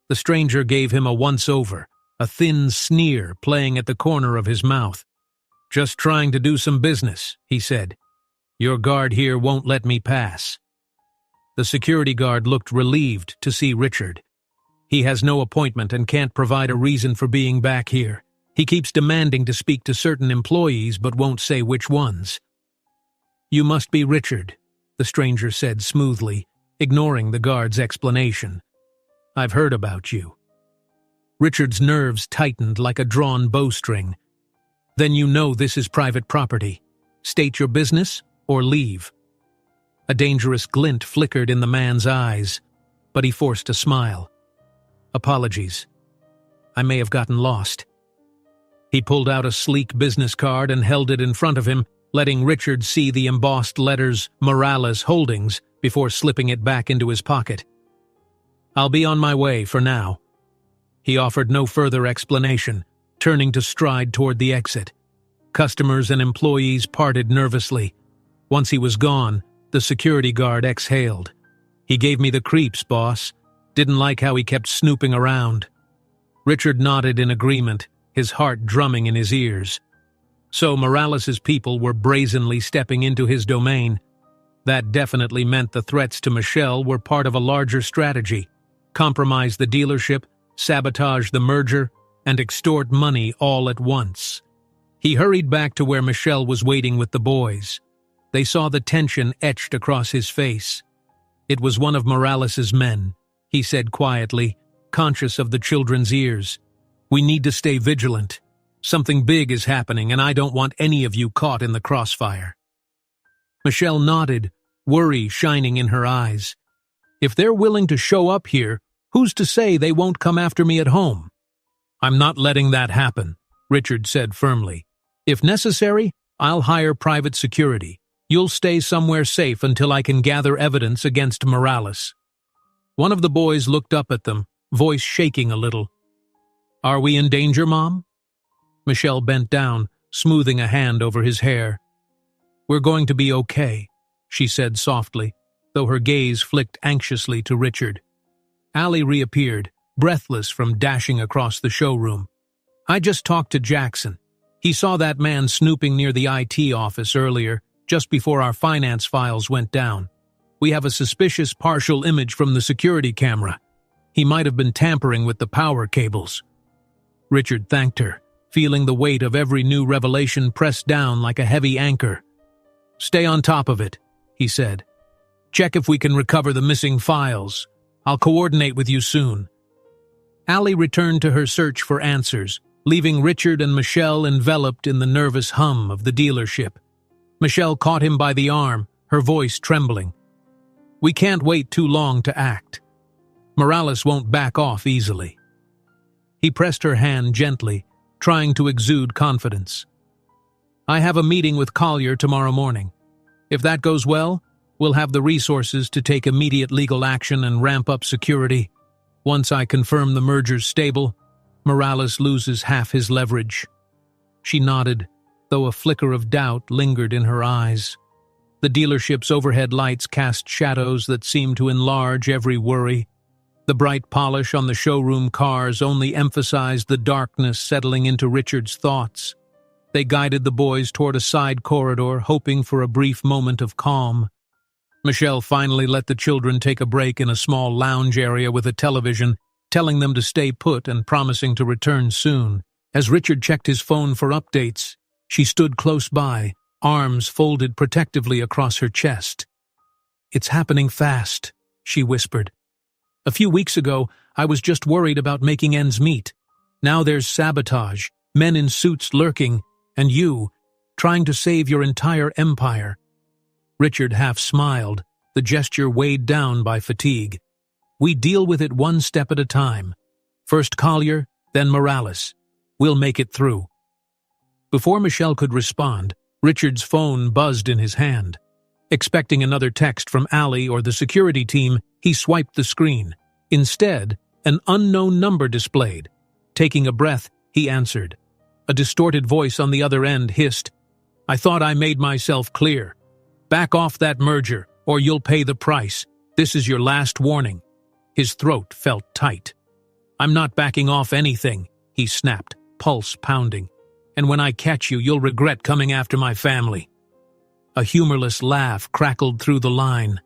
The stranger gave him a once-over, a thin sneer playing at the corner of his mouth. Just trying to do some business, he said. Your guard here won't let me pass. The security guard looked relieved to see Richard. He has no appointment and can't provide a reason for being back here. He keeps demanding to speak to certain employees but won't say which ones. You must be Richard, the stranger said smoothly, ignoring the guard's explanation. I've heard about you. Richard's nerves tightened like a drawn bowstring. Then you know this is private property. State your business or leave. A dangerous glint flickered in the man's eyes, but he forced a smile. Apologies. I may have gotten lost. He pulled out a sleek business card and held it in front of him, letting Richard see the embossed letters Morales Holdings before slipping it back into his pocket. I'll be on my way for now. He offered no further explanation, turning to stride toward the exit. Customers and employees parted nervously. Once he was gone, the security guard exhaled. He gave me the creeps, boss. Didn't like how he kept snooping around. Richard nodded in agreement, his heart drumming in his ears. So Morales' people were brazenly stepping into his domain. That definitely meant the threats to Michelle were part of a larger strategy. Compromise the dealership, sabotage the merger, and extort money all at once. He hurried back to where Michelle was waiting with the boys. They saw the tension etched across his face. It was one of Morales' men, he said quietly, conscious of the children's ears. We need to stay vigilant. Something big is happening, and I don't want any of you caught in the crossfire. Michelle nodded, worry shining in her eyes. If they're willing to show up here, who's to say they won't come after me at home? I'm not letting that happen, Richard said firmly. If necessary, I'll hire private security. You'll stay somewhere safe until I can gather evidence against Morales. One of the boys looked up at them, voice shaking a little. Are we in danger, Mom? Michelle bent down, smoothing a hand over his hair. We're going to be okay, she said softly, though her gaze flicked anxiously to Richard. Allie reappeared, breathless from dashing across the showroom. I just talked to Jackson. He saw that man snooping near the IT office earlier, just before our finance files went down. We have a suspicious partial image from the security camera. He might have been tampering with the power cables. Richard thanked her, feeling the weight of every new revelation pressed down like a heavy anchor. Stay on top of it, he said. Check if we can recover the missing files. I'll coordinate with you soon. Allie returned to her search for answers, leaving Richard and Michelle enveloped in the nervous hum of the dealership. Michelle caught him by the arm, her voice trembling. We can't wait too long to act. Morales won't back off easily. He pressed her hand gently, trying to exude confidence. I have a meeting with Collier tomorrow morning. If that goes well, we'll have the resources to take immediate legal action and ramp up security. Once I confirm the merger's stable, Morales loses half his leverage. She nodded, though a flicker of doubt lingered in her eyes. The dealership's overhead lights cast shadows that seemed to enlarge every worry. The bright polish on the showroom cars only emphasized the darkness settling into Richard's thoughts. They guided the boys toward a side corridor, hoping for a brief moment of calm. Michelle finally let the children take a break in a small lounge area with a television, telling them to stay put and promising to return soon. As Richard checked his phone for updates, she stood close by, arms folded protectively across her chest. "It's happening fast," she whispered. "A few weeks ago, I was just worried about making ends meet. Now there's sabotage, men in suits lurking, and you, trying to save your entire empire." Richard half smiled, the gesture weighed down by fatigue. "We deal with it one step at a time. First Collier, then Morales. We'll make it through." Before Michelle could respond, Richard's phone buzzed in his hand. Expecting another text from Allie or the security team, he swiped the screen. Instead, an unknown number displayed. Taking a breath, he answered. A distorted voice on the other end hissed, "I thought I made myself clear. Back off that merger, or you'll pay the price. This is your last warning." His throat felt tight. "I'm not backing off anything," he snapped, pulse pounding. "And when I catch you, you'll regret coming after my family." A humorless laugh crackled through the line.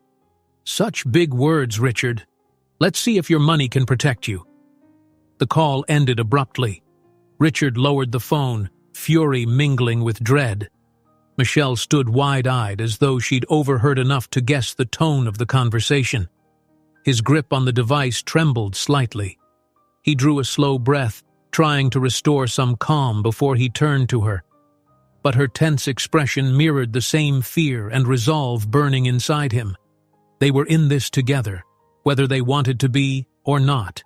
"Such big words, Richard. Let's see if your money can protect you." The call ended abruptly. Richard lowered the phone, fury mingling with dread. Michelle stood wide-eyed as though she'd overheard enough to guess the tone of the conversation. His grip on the device trembled slightly. He drew a slow breath, trying to restore some calm before he turned to her. But her tense expression mirrored the same fear and resolve burning inside him. They were in this together, whether they wanted to be or not.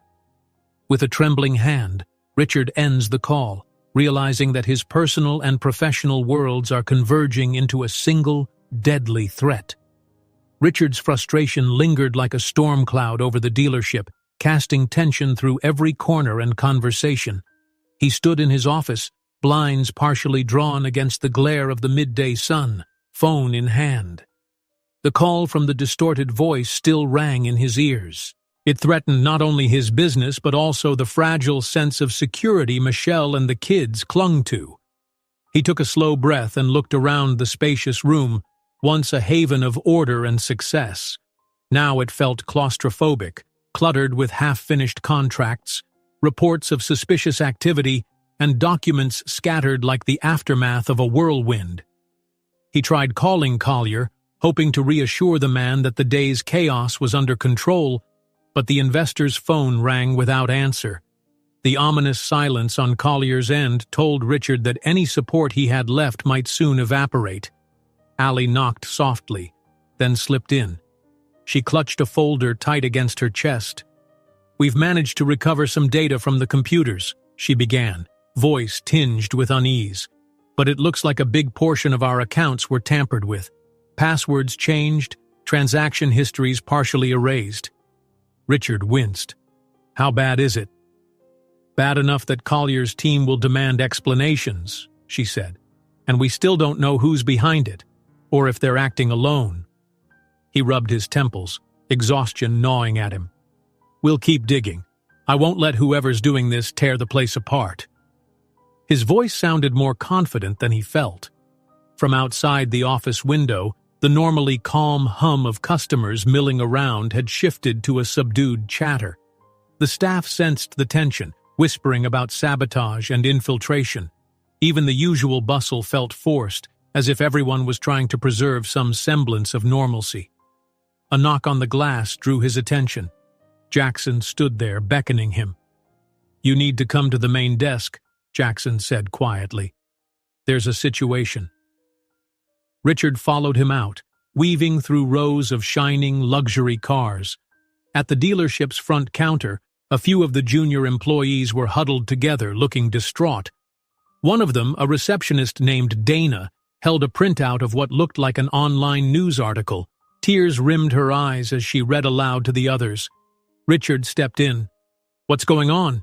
With a trembling hand, Richard ends the call, realizing that his personal and professional worlds are converging into a single, deadly threat. Richard's frustration lingered like a storm cloud over the dealership, casting tension through every corner and conversation. He stood in his office, blinds partially drawn against the glare of the midday sun, phone in hand. The call from the distorted voice still rang in his ears. It threatened not only his business but also the fragile sense of security Michelle and the kids clung to. He took a slow breath and looked around the spacious room, once a haven of order and success. Now it felt claustrophobic, cluttered with half-finished contracts, reports of suspicious activity, and documents scattered like the aftermath of a whirlwind. He tried calling Collier, hoping to reassure the man that the day's chaos was under control, but the investor's phone rang without answer. The ominous silence on Collier's end told Richard that any support he had left might soon evaporate. Allie knocked softly, then slipped in. She clutched a folder tight against her chest. "We've managed to recover some data from the computers," she began, voice tinged with unease. "But it looks like a big portion of our accounts were tampered with. Passwords changed, transaction histories partially erased." Richard winced. "How bad is it?" "Bad enough that Collier's team will demand explanations," she said. "And we still don't know who's behind it, or if they're acting alone." He rubbed his temples, exhaustion gnawing at him. "We'll keep digging. I won't let whoever's doing this tear the place apart." His voice sounded more confident than he felt. From outside the office window, the normally calm hum of customers milling around had shifted to a subdued chatter. The staff sensed the tension, whispering about sabotage and infiltration. Even the usual bustle felt forced, as if everyone was trying to preserve some semblance of normalcy. A knock on the glass drew his attention. Jackson stood there, beckoning him. "You need to come to the main desk," Jackson said quietly. "There's a situation." Richard followed him out, weaving through rows of shining luxury cars. At the dealership's front counter, a few of the junior employees were huddled together, looking distraught. One of them, a receptionist named Dana, held a printout of what looked like an online news article. Tears rimmed her eyes as she read aloud to the others. Richard stepped in. "What's going on?"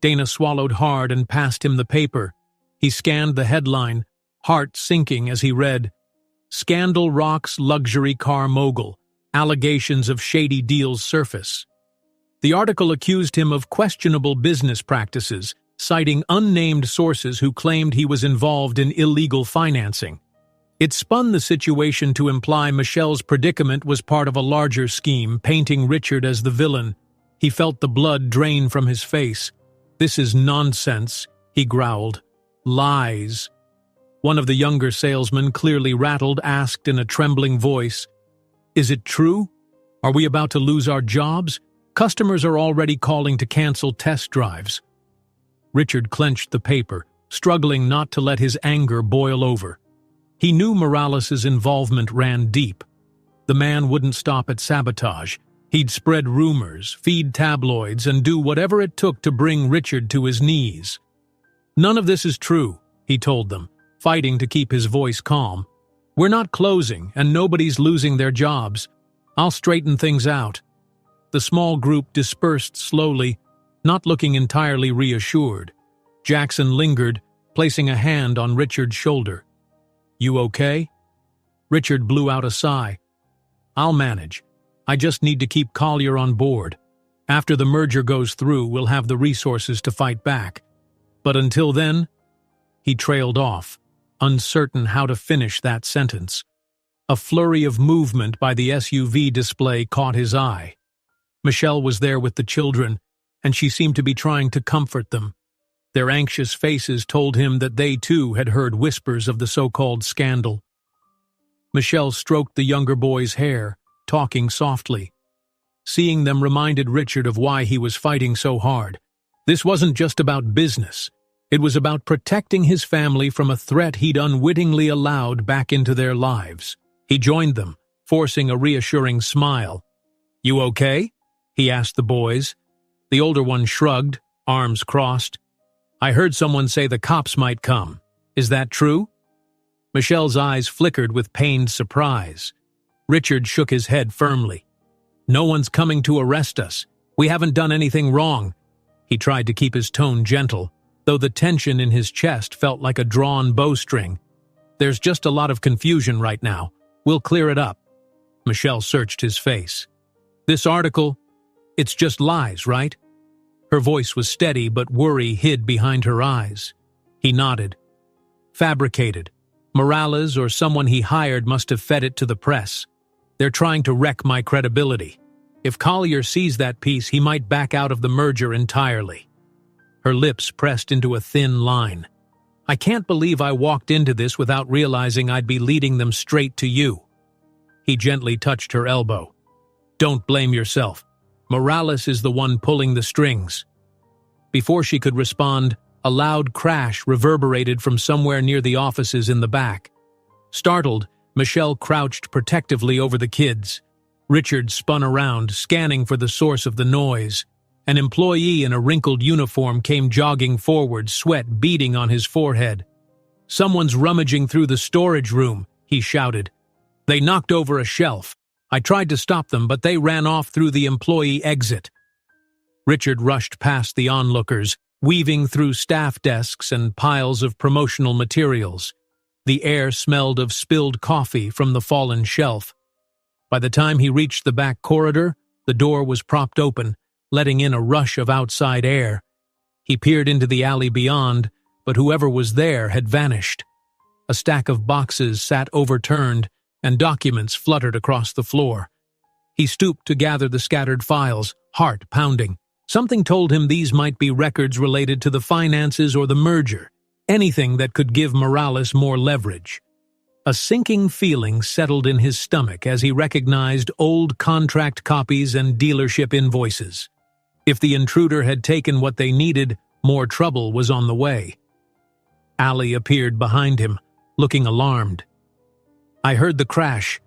Dana swallowed hard and passed him the paper. He scanned the headline, heart sinking as he read, Scandal rocks luxury car mogul. Allegations of shady deals surface. The article accused him of questionable business practices, citing unnamed sources who claimed he was involved in illegal financing. It spun the situation to imply Michelle's predicament was part of a larger scheme, painting Richard as the villain. He felt the blood drain from his face. "This is nonsense," he growled. "Lies." One of the younger salesmen, clearly rattled, asked in a trembling voice, "Is it true? Are we about to lose our jobs? Customers are already calling to cancel test drives." Richard clenched the paper, struggling not to let his anger boil over. He knew Morales's involvement ran deep. The man wouldn't stop at sabotage. He'd spread rumors, feed tabloids, and do whatever it took to bring Richard to his knees. "None of this is true," he told them, fighting to keep his voice calm. "We're not closing, and nobody's losing their jobs. I'll straighten things out." The small group dispersed slowly, not looking entirely reassured. Jackson lingered, placing a hand on Richard's shoulder. "You okay?" Richard blew out a sigh. "I'll manage. I just need to keep Collier on board. After the merger goes through, we'll have the resources to fight back. But until then..." He trailed off, uncertain how to finish that sentence. A flurry of movement by the SUV display caught his eye. Michelle was there with the children, and she seemed to be trying to comfort them. Their anxious faces told him that they too had heard whispers of the so-called scandal. Michelle stroked the younger boy's hair, talking softly. Seeing them reminded Richard of why he was fighting so hard. This wasn't just about business. It was about protecting his family from a threat he'd unwittingly allowed back into their lives. He joined them, forcing a reassuring smile. "You okay?" he asked the boys. The older one shrugged, arms crossed. "I heard someone say the cops might come. Is that true?" Michelle's eyes flickered with pained surprise. Richard shook his head firmly. "No one's coming to arrest us. We haven't done anything wrong." He tried to keep his tone gentle, though the tension in his chest felt like a drawn bowstring. "There's just a lot of confusion right now. We'll clear it up." Michelle searched his face. "This article, it's just lies, right?" Her voice was steady, but worry hid behind her eyes. He nodded. "Fabricated. Morales or someone he hired must have fed it to the press. They're trying to wreck my credibility. If Collier sees that piece, he might back out of the merger entirely." Her lips pressed into a thin line. "I can't believe I walked into this without realizing I'd be leading them straight to you." He gently touched her elbow. "Don't blame yourself. Morales is the one pulling the strings." Before she could respond, a loud crash reverberated from somewhere near the offices in the back. Startled, Michelle crouched protectively over the kids. Richard spun around, scanning for the source of the noise. An employee in a wrinkled uniform came jogging forward, sweat beading on his forehead. "Someone's rummaging through the storage room," he shouted. "They knocked over a shelf. I tried to stop them, but they ran off through the employee exit." Richard rushed past the onlookers, weaving through staff desks and piles of promotional materials. The air smelled of spilled coffee from the fallen shelf. By the time he reached the back corridor, the door was propped open, letting in a rush of outside air. He peered into the alley beyond, but whoever was there had vanished. A stack of boxes sat overturned, and documents fluttered across the floor. He stooped to gather the scattered files, heart pounding. Something told him these might be records related to the finances or the merger, anything that could give Morales more leverage. A sinking feeling settled in his stomach as he recognized old contract copies and dealership invoices. If the intruder had taken what they needed, more trouble was on the way. Ali appeared behind him, looking alarmed. "I heard the crash.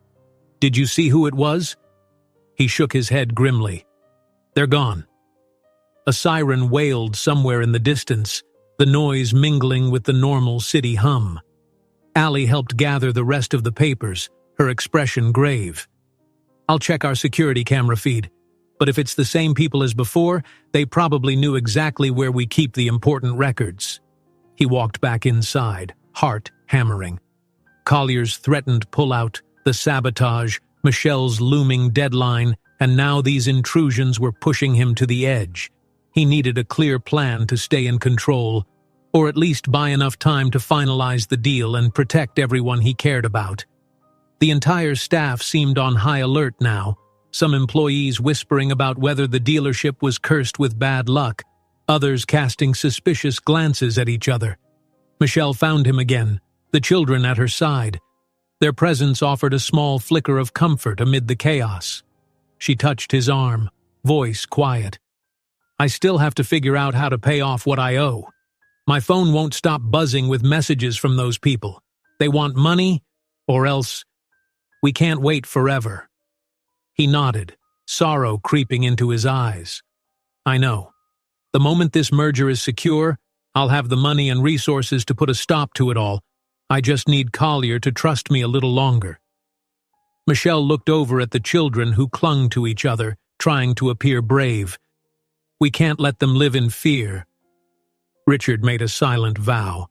Did you see who it was?" He shook his head grimly. "They're gone." A siren wailed somewhere in the distance, the noise mingling with the normal city hum. Ali helped gather the rest of the papers, her expression grave. "I'll check our security camera feed, but if it's the same people as before, they probably knew exactly where we keep the important records." He walked back inside, heart hammering. Collier's threatened pullout, the sabotage, Michelle's looming deadline, and now these intrusions were pushing him to the edge. He needed a clear plan to stay in control, or at least buy enough time to finalize the deal and protect everyone he cared about. The entire staff seemed on high alert now, some employees whispering about whether the dealership was cursed with bad luck, others casting suspicious glances at each other. Michelle found him again, the children at her side. Their presence offered a small flicker of comfort amid the chaos. She touched his arm, voice quiet. "I still have to figure out how to pay off what I owe. My phone won't stop buzzing with messages from those people. They want money, or else we can't wait forever." He nodded, sorrow creeping into his eyes. "I know. The moment this merger is secure, I'll have the money and resources to put a stop to it all. I just need Collier to trust me a little longer." Michelle looked over at the children who clung to each other, trying to appear brave. "We can't let them live in fear." Richard made a silent vow.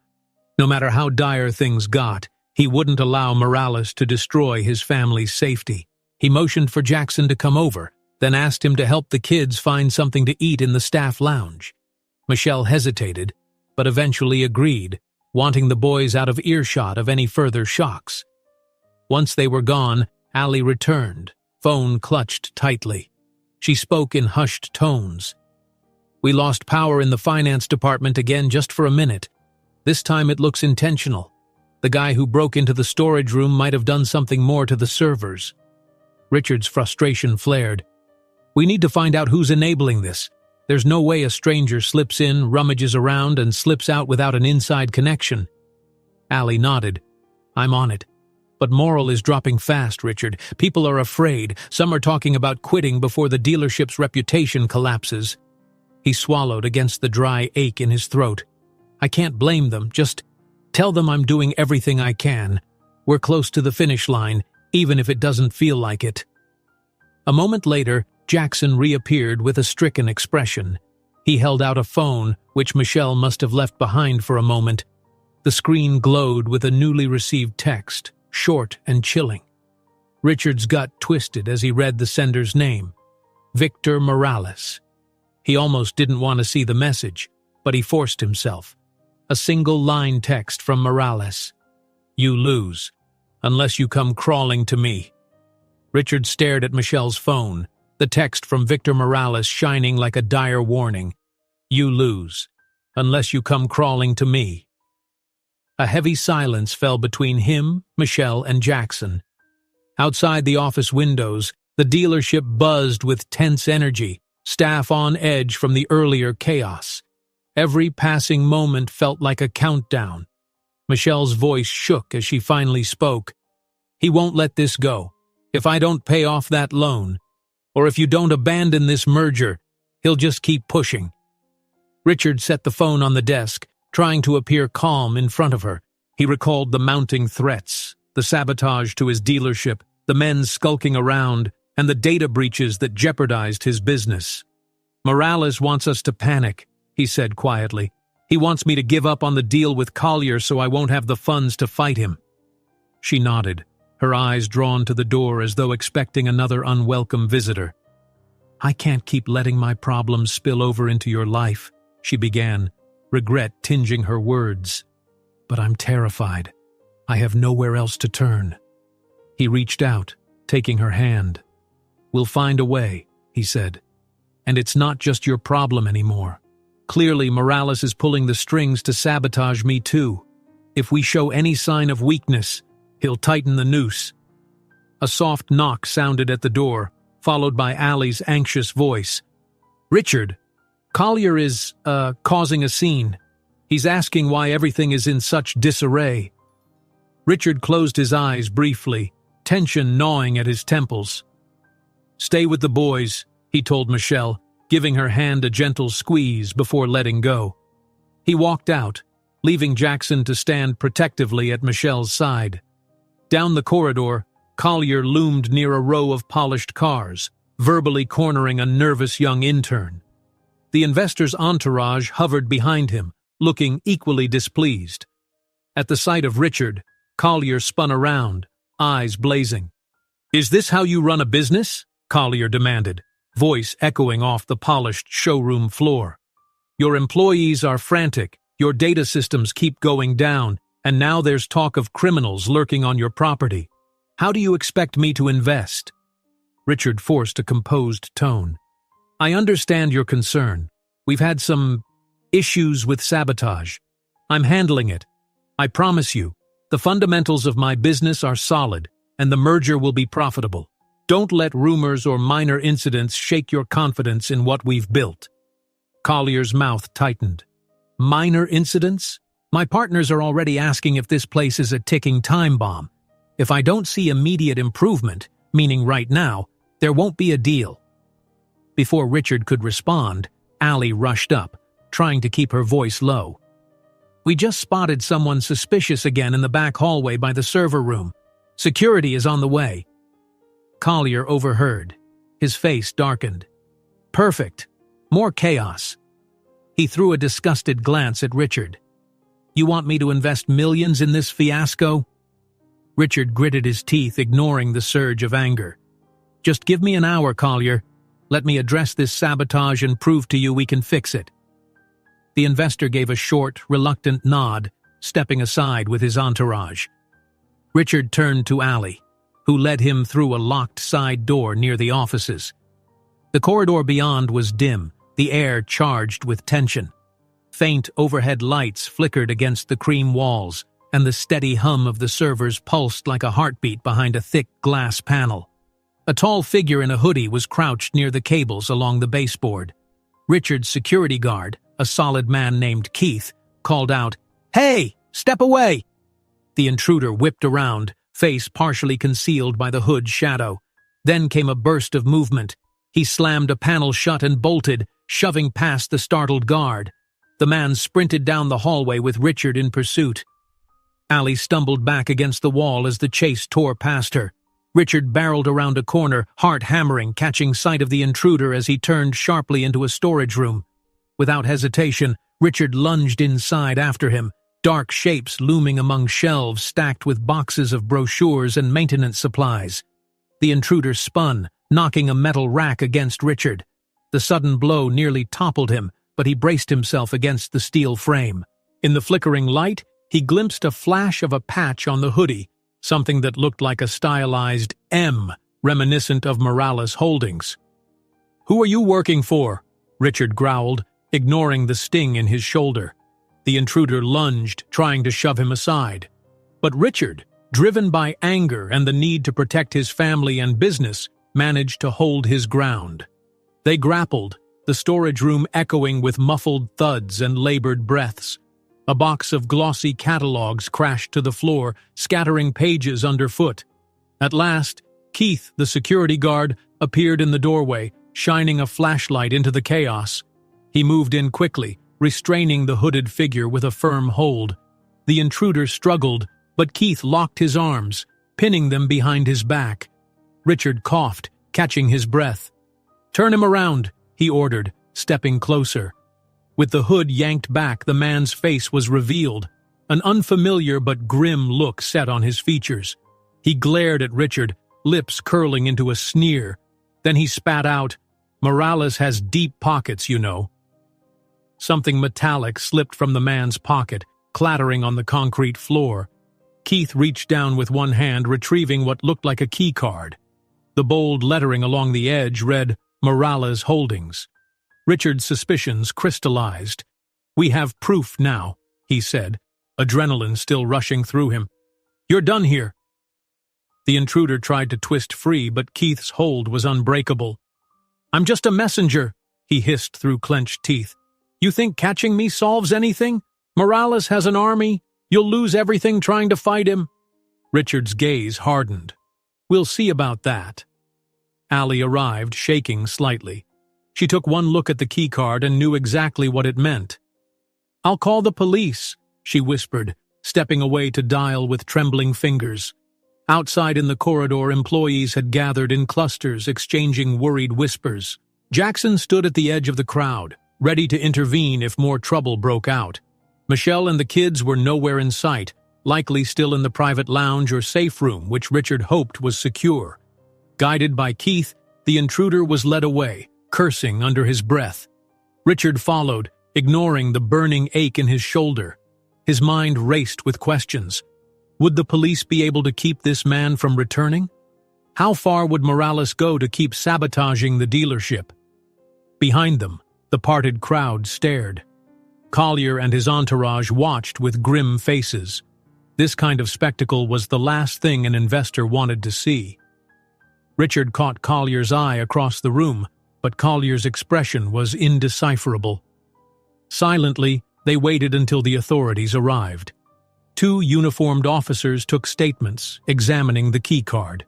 No matter how dire things got, he wouldn't allow Morales to destroy his family's safety. He motioned for Jackson to come over, then asked him to help the kids find something to eat in the staff lounge. Michelle hesitated, but eventually agreed, wanting the boys out of earshot of any further shocks. Once they were gone, Allie returned, phone clutched tightly. She spoke in hushed tones. "We lost power in the finance department again just for a minute. This time it looks intentional. The guy who broke into the storage room might have done something more to the servers." Richard's frustration flared. "We need to find out who's enabling this. There's no way a stranger slips in, rummages around, and slips out without an inside connection." Allie nodded. "I'm on it. But moral is dropping fast, Richard. People are afraid. Some are talking about quitting before the dealership's reputation collapses." He swallowed against the dry ache in his throat. "I can't blame them. Just tell them I'm doing everything I can. We're close to the finish line, even if it doesn't feel like it." A moment later, Jackson reappeared with a stricken expression. He held out a phone, which Michelle must have left behind for a moment. The screen glowed with a newly received text, short and chilling. Richard's gut twisted as he read the sender's name, Victor Morales. He almost didn't want to see the message, but he forced himself. A single-line text from Morales. "You lose, unless you come crawling to me." Richard stared at Michelle's phone, the text from Victor Morales shining like a dire warning. "You lose, unless you come crawling to me." A heavy silence fell between him, Michelle, and Jackson. Outside the office windows, the dealership buzzed with tense energy, staff on edge from the earlier chaos. Every passing moment felt like a countdown. Michelle's voice shook as she finally spoke. "He won't let this go. If I don't pay off that loan, or if you don't abandon this merger, he'll just keep pushing." Richard set the phone on the desk, trying to appear calm in front of her. He recalled the mounting threats, the sabotage to his dealership, the men skulking around, and the data breaches that jeopardized his business. "Morales wants us to panic," he said quietly. "He wants me to give up on the deal with Collier so I won't have the funds to fight him." She nodded, her eyes drawn to the door as though expecting another unwelcome visitor. "I can't keep letting my problems spill over into your life," she began, regret tinging her words. "But I'm terrified. I have nowhere else to turn." He reached out, taking her hand. "We'll find a way," he said. "And it's not just your problem anymore. Clearly, Morales is pulling the strings to sabotage me too. If we show any sign of weakness, he'll tighten the noose." A soft knock sounded at the door, followed by Allie's anxious voice. "Richard, Collier is, causing a scene. He's asking why everything is in such disarray." Richard closed his eyes briefly, tension gnawing at his temples. "Stay with the boys," he told Michelle, giving her hand a gentle squeeze before letting go. He walked out, leaving Jackson to stand protectively at Michelle's side. Down the corridor, Collier loomed near a row of polished cars, verbally cornering a nervous young intern. The investor's entourage hovered behind him, looking equally displeased. At the sight of Richard, Collier spun around, eyes blazing. "Is this how you run a business?" Collier demanded, voice echoing off the polished showroom floor. "Your employees are frantic, your data systems keep going down, and now there's talk of criminals lurking on your property. How do you expect me to invest?" Richard forced a composed tone. "I understand your concern. We've had some issues with sabotage. I'm handling it. I promise you, the fundamentals of my business are solid, and the merger will be profitable. Don't let rumors or minor incidents shake your confidence in what we've built." Collier's mouth tightened. "Minor incidents? My partners are already asking if this place is a ticking time bomb. If I don't see immediate improvement, meaning right now, there won't be a deal." Before Richard could respond, Allie rushed up, trying to keep her voice low. "We just spotted someone suspicious again in the back hallway by the server room. Security is on the way." Collier overheard. His face darkened. "Perfect. More chaos." He threw a disgusted glance at Richard. "You want me to invest millions in this fiasco?" Richard gritted his teeth, ignoring the surge of anger. "Just give me an hour, Collier. Let me address this sabotage and prove to you we can fix it." The investor gave a short, reluctant nod, stepping aside with his entourage. Richard turned to Allie, who led him through a locked side door near the offices. The corridor beyond was dim, the air charged with tension. Faint overhead lights flickered against the cream walls, and the steady hum of the servers pulsed like a heartbeat behind a thick glass panel. A tall figure in a hoodie was crouched near the cables along the baseboard. Richard's security guard, a solid man named Keith, called out, "Hey, step away!" The intruder whipped around, face partially concealed by the hood's shadow. Then came a burst of movement. He slammed a panel shut and bolted, shoving past the startled guard. The man sprinted down the hallway with Richard in pursuit. Allie stumbled back against the wall as the chase tore past her. Richard barreled around a corner, heart hammering, catching sight of the intruder as he turned sharply into a storage room. Without hesitation, Richard lunged inside after him, dark shapes looming among shelves stacked with boxes of brochures and maintenance supplies. The intruder spun, knocking a metal rack against Richard. The sudden blow nearly toppled him, but he braced himself against the steel frame. In the flickering light, he glimpsed a flash of a patch on the hoodie, something that looked like a stylized M, reminiscent of Morales Holdings. "Who are you working for?" Richard growled, ignoring the sting in his shoulder. The intruder lunged, trying to shove him aside. But Richard, driven by anger and the need to protect his family and business, managed to hold his ground. They grappled, the storage room echoing with muffled thuds and labored breaths. A box of glossy catalogs crashed to the floor, scattering pages underfoot. At last, Keith, the security guard, appeared in the doorway, shining a flashlight into the chaos. He moved in quickly, restraining the hooded figure with a firm hold. The intruder struggled, but Keith locked his arms, pinning them behind his back. Richard coughed, catching his breath. "Turn him around," he ordered, stepping closer. With the hood yanked back, the man's face was revealed, an unfamiliar but grim look set on his features. He glared at Richard, lips curling into a sneer. Then he spat out, "Morales has deep pockets, you know." Something metallic slipped from the man's pocket, clattering on the concrete floor. Keith reached down with one hand, retrieving what looked like a key card. The bold lettering along the edge read, "Morales Holdings." Richard's suspicions crystallized. "We have proof now," he said, adrenaline still rushing through him. "You're done here." The intruder tried to twist free, but Keith's hold was unbreakable. "I'm just a messenger," he hissed through clenched teeth. "You think catching me solves anything? Morales has an army. You'll lose everything trying to fight him." Richard's gaze hardened. "We'll see about that." Allie arrived, shaking slightly. She took one look at the keycard and knew exactly what it meant. "I'll call the police," she whispered, stepping away to dial with trembling fingers. Outside in the corridor, employees had gathered in clusters, exchanging worried whispers. Jackson stood at the edge of the crowd, ready to intervene if more trouble broke out. Michelle and the kids were nowhere in sight, likely still in the private lounge or safe room which Richard hoped was secure. Guided by Keith, the intruder was led away, cursing under his breath. Richard followed, ignoring the burning ache in his shoulder. His mind raced with questions. Would the police be able to keep this man from returning? How far would Morales go to keep sabotaging the dealership? Behind them, the parted crowd stared. Collier and his entourage watched with grim faces. This kind of spectacle was the last thing an investor wanted to see. Richard caught Collier's eye across the room, but Collier's expression was indecipherable. Silently, they waited until the authorities arrived. 2 uniformed officers took statements, examining the keycard.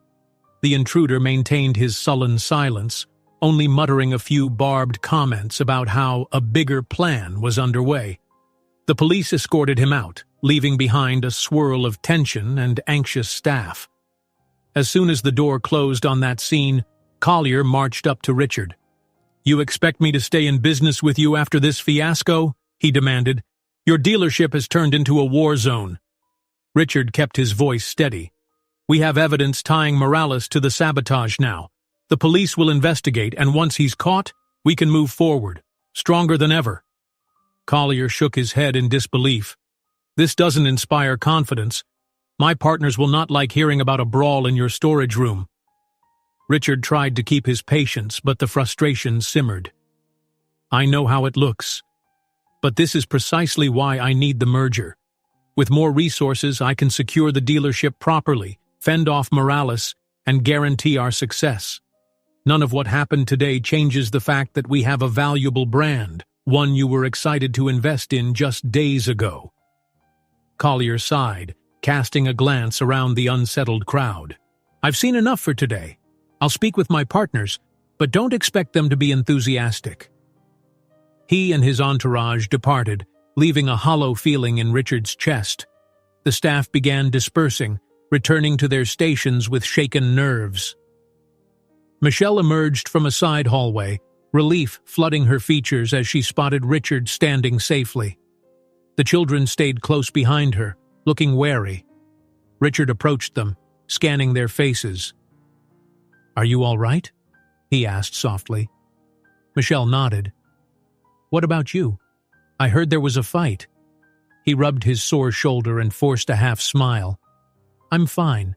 The intruder maintained his sullen silence, only muttering a few barbed comments about how a bigger plan was underway. The police escorted him out, leaving behind a swirl of tension and anxious staff. As soon as the door closed on that scene, Collier marched up to Richard. "You expect me to stay in business with you after this fiasco?" he demanded. "Your dealership has turned into a war zone." Richard kept his voice steady. "We have evidence tying Morales to the sabotage now. The police will investigate, and once he's caught, we can move forward, stronger than ever." Collier shook his head in disbelief. "This doesn't inspire confidence. My partners will not like hearing about a brawl in your storage room." Richard tried to keep his patience, but the frustration simmered. "I know how it looks. But this is precisely why I need the merger. With more resources, I can secure the dealership properly, fend off Morales, and guarantee our success. None of what happened today changes the fact that we have a valuable brand, one you were excited to invest in just days ago." Collier sighed, casting a glance around the unsettled crowd. "I've seen enough for today. I'll speak with my partners, but don't expect them to be enthusiastic." He and his entourage departed, leaving a hollow feeling in Richard's chest. The staff began dispersing, returning to their stations with shaken nerves. Michelle emerged from a side hallway, relief flooding her features as she spotted Richard standing safely. The children stayed close behind her, looking wary. Richard approached them, scanning their faces. "Are you all right?" he asked softly. Michelle nodded. "What about you? I heard there was a fight." He rubbed his sore shoulder and forced a half smile. "I'm fine.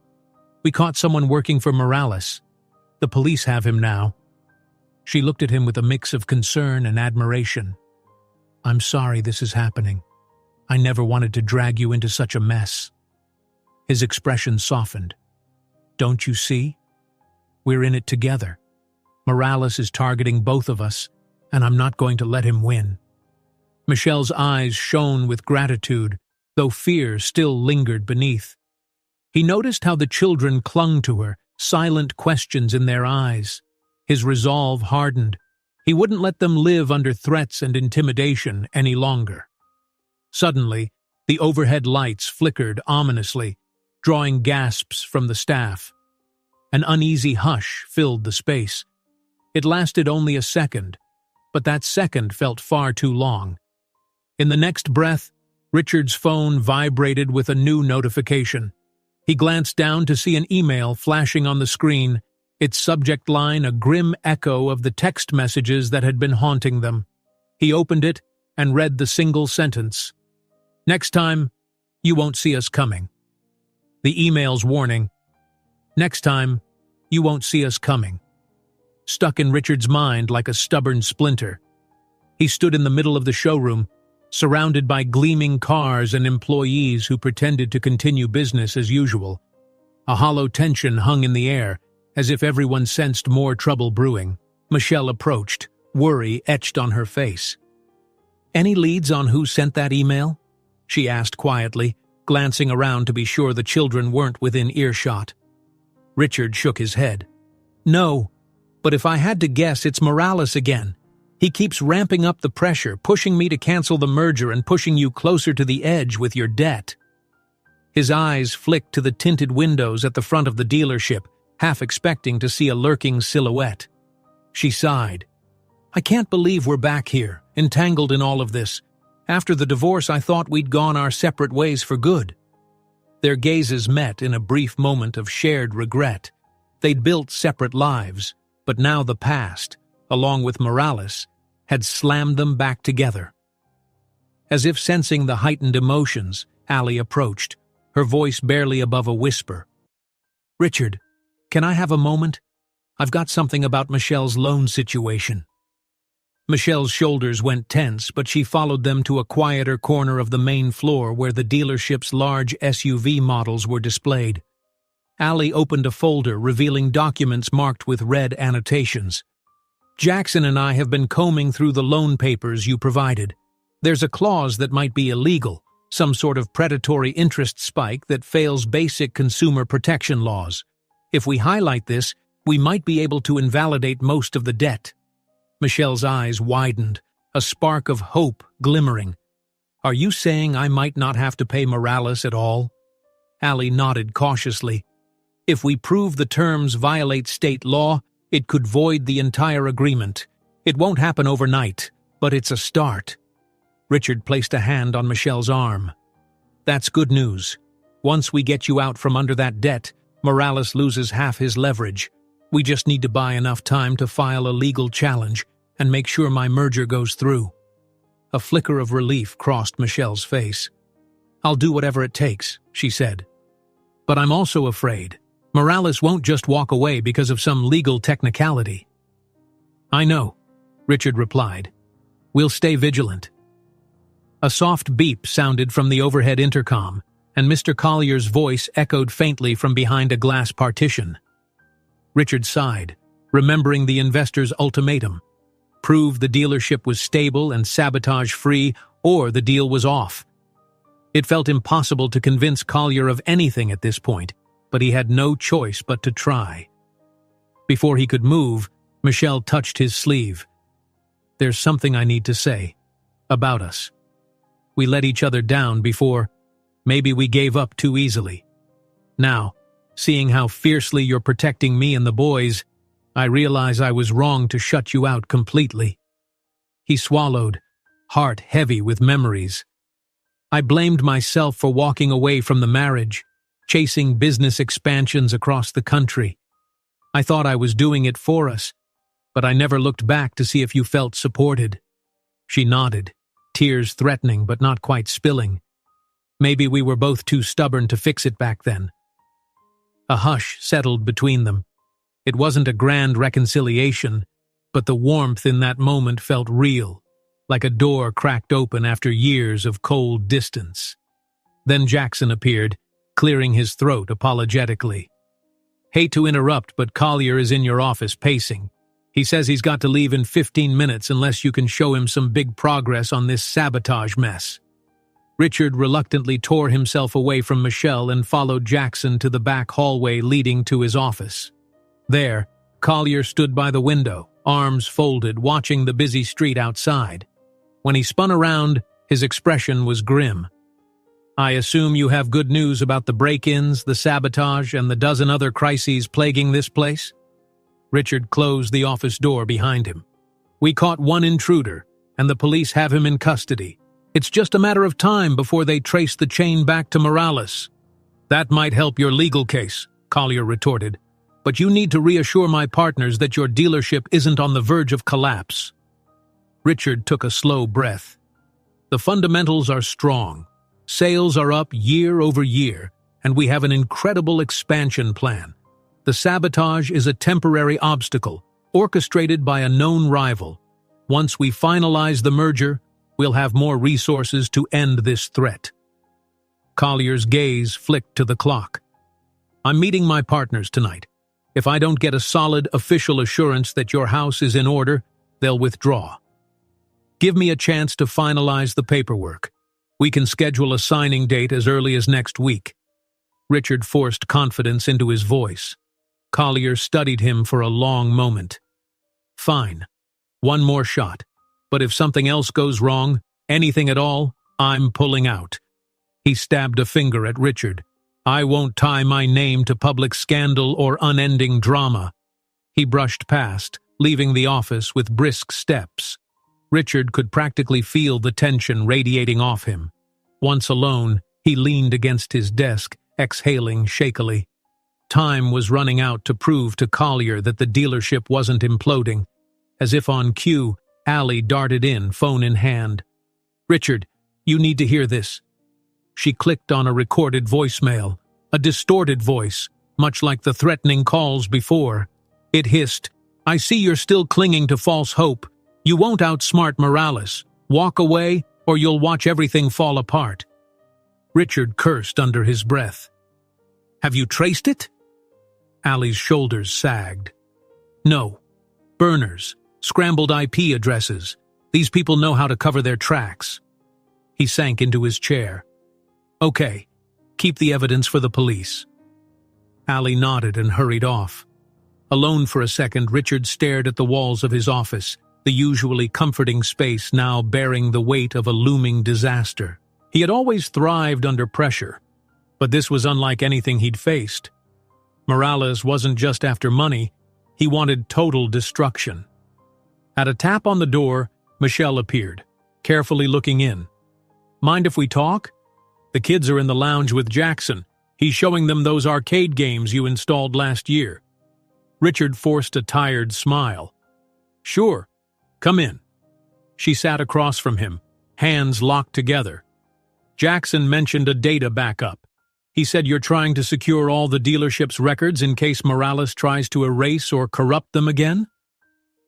We caught someone working for Morales. The police have him now." She looked at him with a mix of concern and admiration. "I'm sorry this is happening. I never wanted to drag you into such a mess." His expression softened. "Don't you see? We're in it together. Morales is targeting both of us, and I'm not going to let him win." Michelle's eyes shone with gratitude, though fear still lingered beneath. He noticed how the children clung to her, silent questions in their eyes. His resolve hardened. He wouldn't let them live under threats and intimidation any longer. Suddenly, the overhead lights flickered ominously, drawing gasps from the staff. An uneasy hush filled the space. It lasted only a second, but that second felt far too long. In the next breath, Richard's phone vibrated with a new notification. He glanced down to see an email flashing on the screen, its subject line a grim echo of the text messages that had been haunting them. He opened it and read the single sentence. "Next time, you won't see us coming." The email's warning, "Next time, you won't see us coming," stuck in Richard's mind like a stubborn splinter. He stood in the middle of the showroom, surrounded by gleaming cars and employees who pretended to continue business as usual. A hollow tension hung in the air, as if everyone sensed more trouble brewing. Michelle approached, worry etched on her face. "Any leads on who sent that email?" she asked quietly, glancing around to be sure the children weren't within earshot. Richard shook his head. "No, but if I had to guess, it's Morales again. He keeps ramping up the pressure, pushing me to cancel the merger and pushing you closer to the edge with your debt." His eyes flicked to the tinted windows at the front of the dealership, half expecting to see a lurking silhouette. She sighed. "I can't believe we're back here, entangled in all of this. After the divorce, I thought we'd gone our separate ways for good." Their gazes met in a brief moment of shared regret. They'd built separate lives, but now the past, along with Morales, had slammed them back together. As if sensing the heightened emotions, Allie approached, her voice barely above a whisper. "Richard, can I have a moment? I've got something about Michelle's loan situation." Michelle's shoulders went tense, but she followed them to a quieter corner of the main floor where the dealership's large SUV models were displayed. Allie opened a folder revealing documents marked with red annotations. "Jackson and I have been combing through the loan papers you provided. There's a clause that might be illegal, some sort of predatory interest spike that fails basic consumer protection laws. If we highlight this, we might be able to invalidate most of the debt." Michelle's eyes widened, a spark of hope glimmering. "Are you saying I might not have to pay Morales at all?" Allie nodded cautiously. "If we prove the terms violate state law, it could void the entire agreement. It won't happen overnight, but it's a start." Richard placed a hand on Michelle's arm. "That's good news. Once we get you out from under that debt, Morales loses half his leverage. We just need to buy enough time to file a legal challenge and make sure my merger goes through." A flicker of relief crossed Michelle's face. "I'll do whatever it takes," she said. "But I'm also afraid Morales won't just walk away because of some legal technicality." "I know," Richard replied. "We'll stay vigilant." A soft beep sounded from the overhead intercom, and Mr. Collier's voice echoed faintly from behind a glass partition. Richard sighed, remembering the investor's ultimatum. Prove the dealership was stable and sabotage-free, or the deal was off. It felt impossible to convince Collier of anything at this point, but he had no choice but to try. Before he could move, Michelle touched his sleeve. "There's something I need to say. About us. We let each other down before. Maybe we gave up too easily. Now, seeing how fiercely you're protecting me and the boys, I realize I was wrong to shut you out completely." He swallowed, heart heavy with memories. "I blamed myself for walking away from the marriage, chasing business expansions across the country. I thought I was doing it for us, but I never looked back to see if you felt supported." She nodded, tears threatening but not quite spilling. "Maybe we were both too stubborn to fix it back then." A hush settled between them. It wasn't a grand reconciliation, but the warmth in that moment felt real, like a door cracked open after years of cold distance. Then Jackson appeared, clearing his throat apologetically. "Hate to interrupt, but Collier is in your office pacing. He says he's got to leave in 15 minutes unless you can show him some big progress on this sabotage mess." Richard reluctantly tore himself away from Michelle and followed Jackson to the back hallway leading to his office. There, Collier stood by the window, arms folded, watching the busy street outside. When he spun around, his expression was grim. "I assume you have good news about the break-ins, the sabotage, and the dozen other crises plaguing this place?" Richard closed the office door behind him. "We caught one intruder, and the police have him in custody. It's just a matter of time before they trace the chain back to Morales." "That might help your legal case," Collier retorted. "But you need to reassure my partners that your dealership isn't on the verge of collapse." Richard took a slow breath. "The fundamentals are strong. Sales are up year over year, and we have an incredible expansion plan. The sabotage is a temporary obstacle, orchestrated by a known rival. Once we finalize the merger, we'll have more resources to end this threat." Collier's gaze flicked to the clock. "I'm meeting my partners tonight. If I don't get a solid official assurance that your house is in order, they'll withdraw. Give me a chance to finalize the paperwork. We can schedule a signing date as early as next week." Richard forced confidence into his voice. Collier studied him for a long moment. "Fine. One more shot. But if something else goes wrong, anything at all, I'm pulling out." He stabbed a finger at Richard. "I won't tie my name to public scandal or unending drama." He brushed past, leaving the office with brisk steps. Richard could practically feel the tension radiating off him. Once alone, he leaned against his desk exhaling shakily. Time was running out to prove to Collier that the dealership wasn't imploding. As if on cue, Allie darted in, phone in hand. "Richard, you need to hear this." She clicked on a recorded voicemail, a distorted voice, much like the threatening calls before. It hissed, "I see you're still clinging to false hope. You won't outsmart Morales. Walk away, or you'll watch everything fall apart." Richard cursed under his breath. "Have you traced it?" Allie's shoulders sagged. "No. Burners, scrambled IP addresses. These people know how to cover their tracks." He sank into his chair. "Okay, keep the evidence for the police." Allie nodded and hurried off. Alone for a second, Richard stared at the walls of his office, the usually comforting space now bearing the weight of a looming disaster. He had always thrived under pressure, but this was unlike anything he'd faced. Morales wasn't just after money, he wanted total destruction. At a tap on the door, Michelle appeared, carefully looking in. "Mind if we talk? The kids are in the lounge with Jackson. He's showing them those arcade games you installed last year." Richard forced a tired smile. "Sure, come in." She sat across from him, hands locked together. "Jackson mentioned a data backup. He said you're trying to secure all the dealership's records in case Morales tries to erase or corrupt them again?"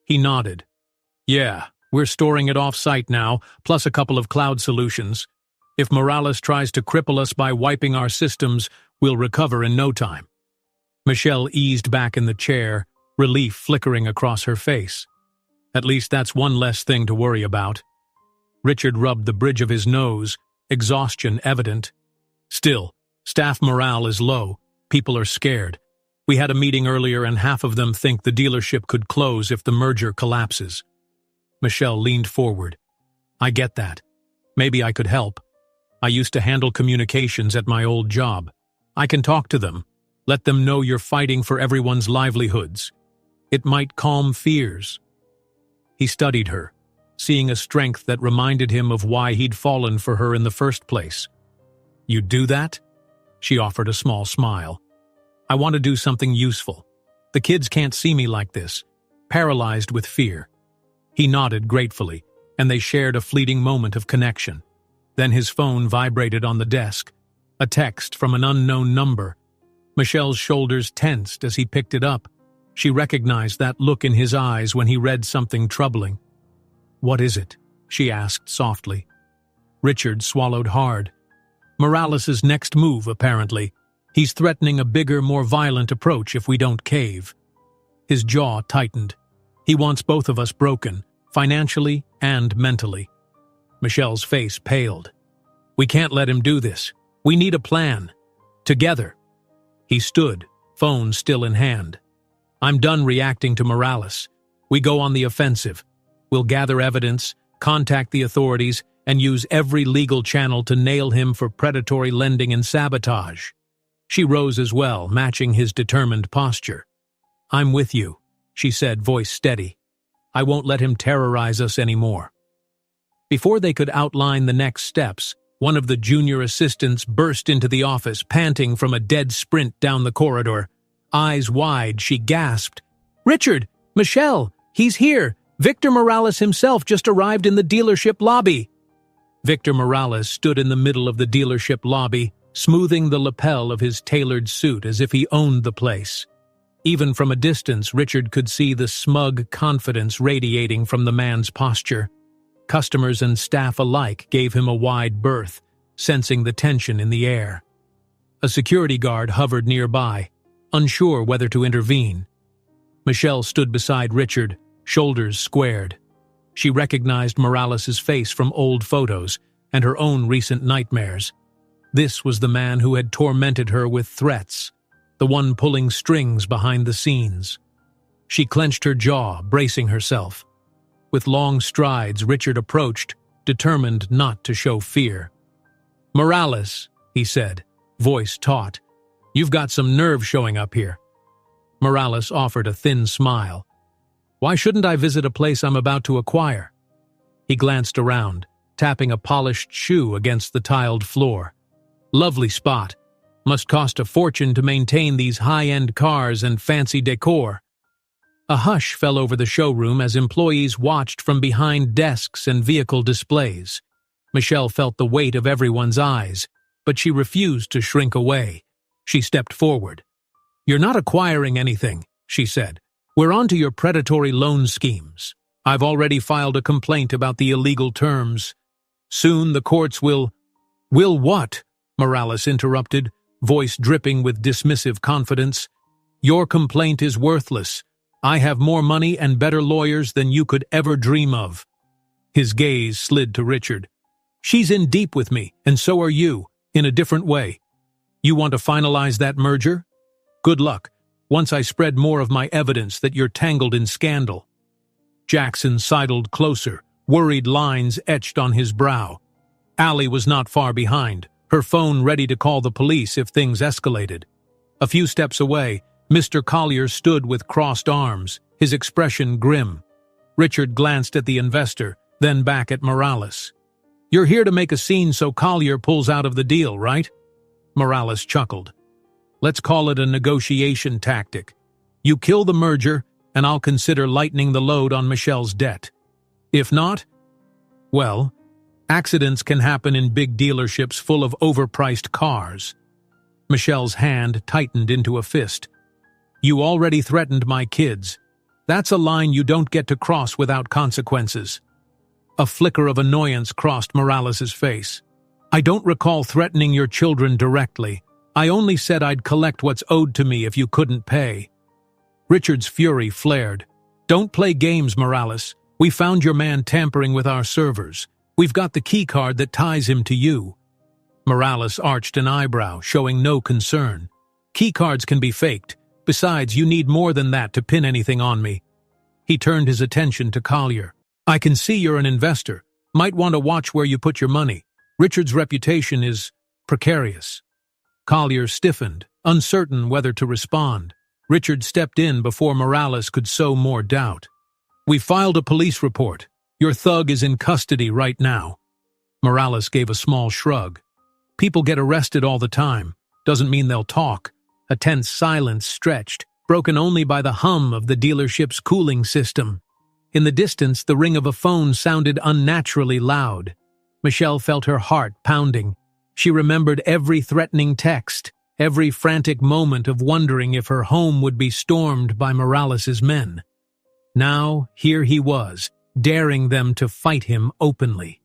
He nodded. "Yeah, we're storing it off-site now, plus a couple of cloud solutions. If Morales tries to cripple us by wiping our systems, we'll recover in no time." Michelle eased back in the chair, relief flickering across her face. "At least that's one less thing to worry about." Richard rubbed the bridge of his nose, exhaustion evident. "Still, staff morale is low. People are scared. We had a meeting earlier and half of them think the dealership could close if the merger collapses." Michelle leaned forward. "I get that. Maybe I could help. I used to handle communications at my old job. I can talk to them. Let them know you're fighting for everyone's livelihoods. It might calm fears." He studied her, seeing a strength that reminded him of why he'd fallen for her in the first place. "You'd do that?" She offered a small smile. "I want to do something useful. The kids can't see me like this, paralyzed with fear." He nodded gratefully, and they shared a fleeting moment of connection. Then his phone vibrated on the desk, a text from an unknown number. Michelle's shoulders tensed as he picked it up. She recognized that look in his eyes when he read something troubling. "What is it?" she asked softly. Richard swallowed hard. "Morales' next move, apparently. He's threatening a bigger, more violent approach if we don't cave." His jaw tightened. "He wants both of us broken, financially and mentally." Michelle's face paled. "We can't let him do this. We need a plan. Together." He stood, phone still in hand. "I'm done reacting to Morales. We go on the offensive. We'll gather evidence, contact the authorities, and use every legal channel to nail him for predatory lending and sabotage." She rose as well, matching his determined posture. "I'm with you," she said, voice steady. "I won't let him terrorize us anymore." Before they could outline the next steps, one of the junior assistants burst into the office, panting from a dead sprint down the corridor. Eyes wide, she gasped, "Richard! Michelle! He's here! Victor Morales himself just arrived in the dealership lobby!" Victor Morales stood in the middle of the dealership lobby, smoothing the lapel of his tailored suit as if he owned the place. Even from a distance, Richard could see the smug confidence radiating from the man's posture. Customers and staff alike gave him a wide berth, sensing the tension in the air. A security guard hovered nearby, unsure whether to intervene. Michelle stood beside Richard, shoulders squared. She recognized Morales' face from old photos and her own recent nightmares. This was the man who had tormented her with threats, the one pulling strings behind the scenes. She clenched her jaw, bracing herself. With long strides, Richard approached, determined not to show fear. "Morales," he said, voice taut, "you've got some nerve showing up here." Morales offered a thin smile. "Why shouldn't I visit a place I'm about to acquire?" He glanced around, tapping a polished shoe against the tiled floor. "Lovely spot. Must cost a fortune to maintain these high-end cars and fancy decor. A hush fell over the showroom as employees watched from behind desks and vehicle displays. Michelle felt the weight of everyone's eyes, but she refused to shrink away. She stepped forward. "You're not acquiring anything," she said. "We're on to your predatory loan schemes. I've already filed a complaint about the illegal terms. Soon the courts will—" "Will what?" Morales interrupted, voice dripping with dismissive confidence. "Your complaint is worthless. I have more money and better lawyers than you could ever dream of." His gaze slid to Richard. "She's in deep with me, and so are you, in a different way. You want to finalize that merger? Good luck, once I spread more of my evidence that you're tangled in scandal." Jackson sidled closer, worried lines etched on his brow. Allie was not far behind, her phone ready to call the police if things escalated. A few steps away, Mr. Collier stood with crossed arms, his expression grim. Richard glanced at the investor, then back at Morales. "You're here to make a scene so Collier pulls out of the deal, right?" Morales chuckled. "Let's call it a negotiation tactic. You kill the merger, and I'll consider lightening the load on Michelle's debt. If not, well, accidents can happen in big dealerships full of overpriced cars." Michelle's hand tightened into a fist. "You already threatened my kids. That's a line you don't get to cross without consequences." A flicker of annoyance crossed Morales' face. "I don't recall threatening your children directly. I only said I'd collect what's owed to me if you couldn't pay." Richard's fury flared. "Don't play games, Morales. We found your man tampering with our servers. We've got the keycard that ties him to you." Morales arched an eyebrow, showing no concern. "Keycards can be faked. Besides, you need more than that to pin anything on me." He turned his attention to Collier. "I can see you're an investor. Might want to watch where you put your money. Richard's reputation is precarious." Collier stiffened, uncertain whether to respond. Richard stepped in before Morales could sow more doubt. "We filed a police report. Your thug is in custody right now." Morales gave a small shrug. "People get arrested all the time. Doesn't mean they'll talk." A tense silence stretched, broken only by the hum of the dealership's cooling system. In the distance, the ring of a phone sounded unnaturally loud. Michelle felt her heart pounding. She remembered every threatening text, every frantic moment of wondering if her home would be stormed by Morales' men. Now, here he was, daring them to fight him openly.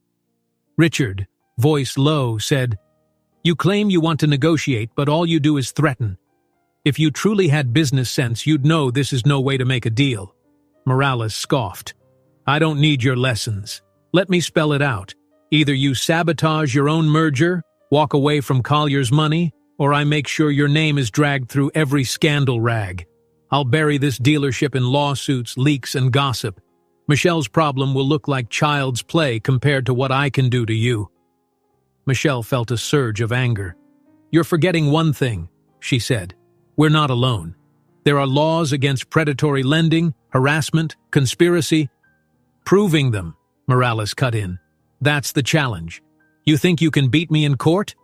Richard, voice low, said, "You claim you want to negotiate, but all you do is threaten. If you truly had business sense, you'd know this is no way to make a deal." Morales scoffed. "I don't need your lessons. Let me spell it out. Either you sabotage your own merger, walk away from Collier's money, or I make sure your name is dragged through every scandal rag. I'll bury this dealership in lawsuits, leaks, and gossip. Michelle's problem will look like child's play compared to what I can do to you." Michelle felt a surge of anger. "You're forgetting one thing," she said. "We're not alone. There are laws against predatory lending, harassment, conspiracy." "Proving them," Morales cut in. "That's the challenge. You think you can beat me in court?"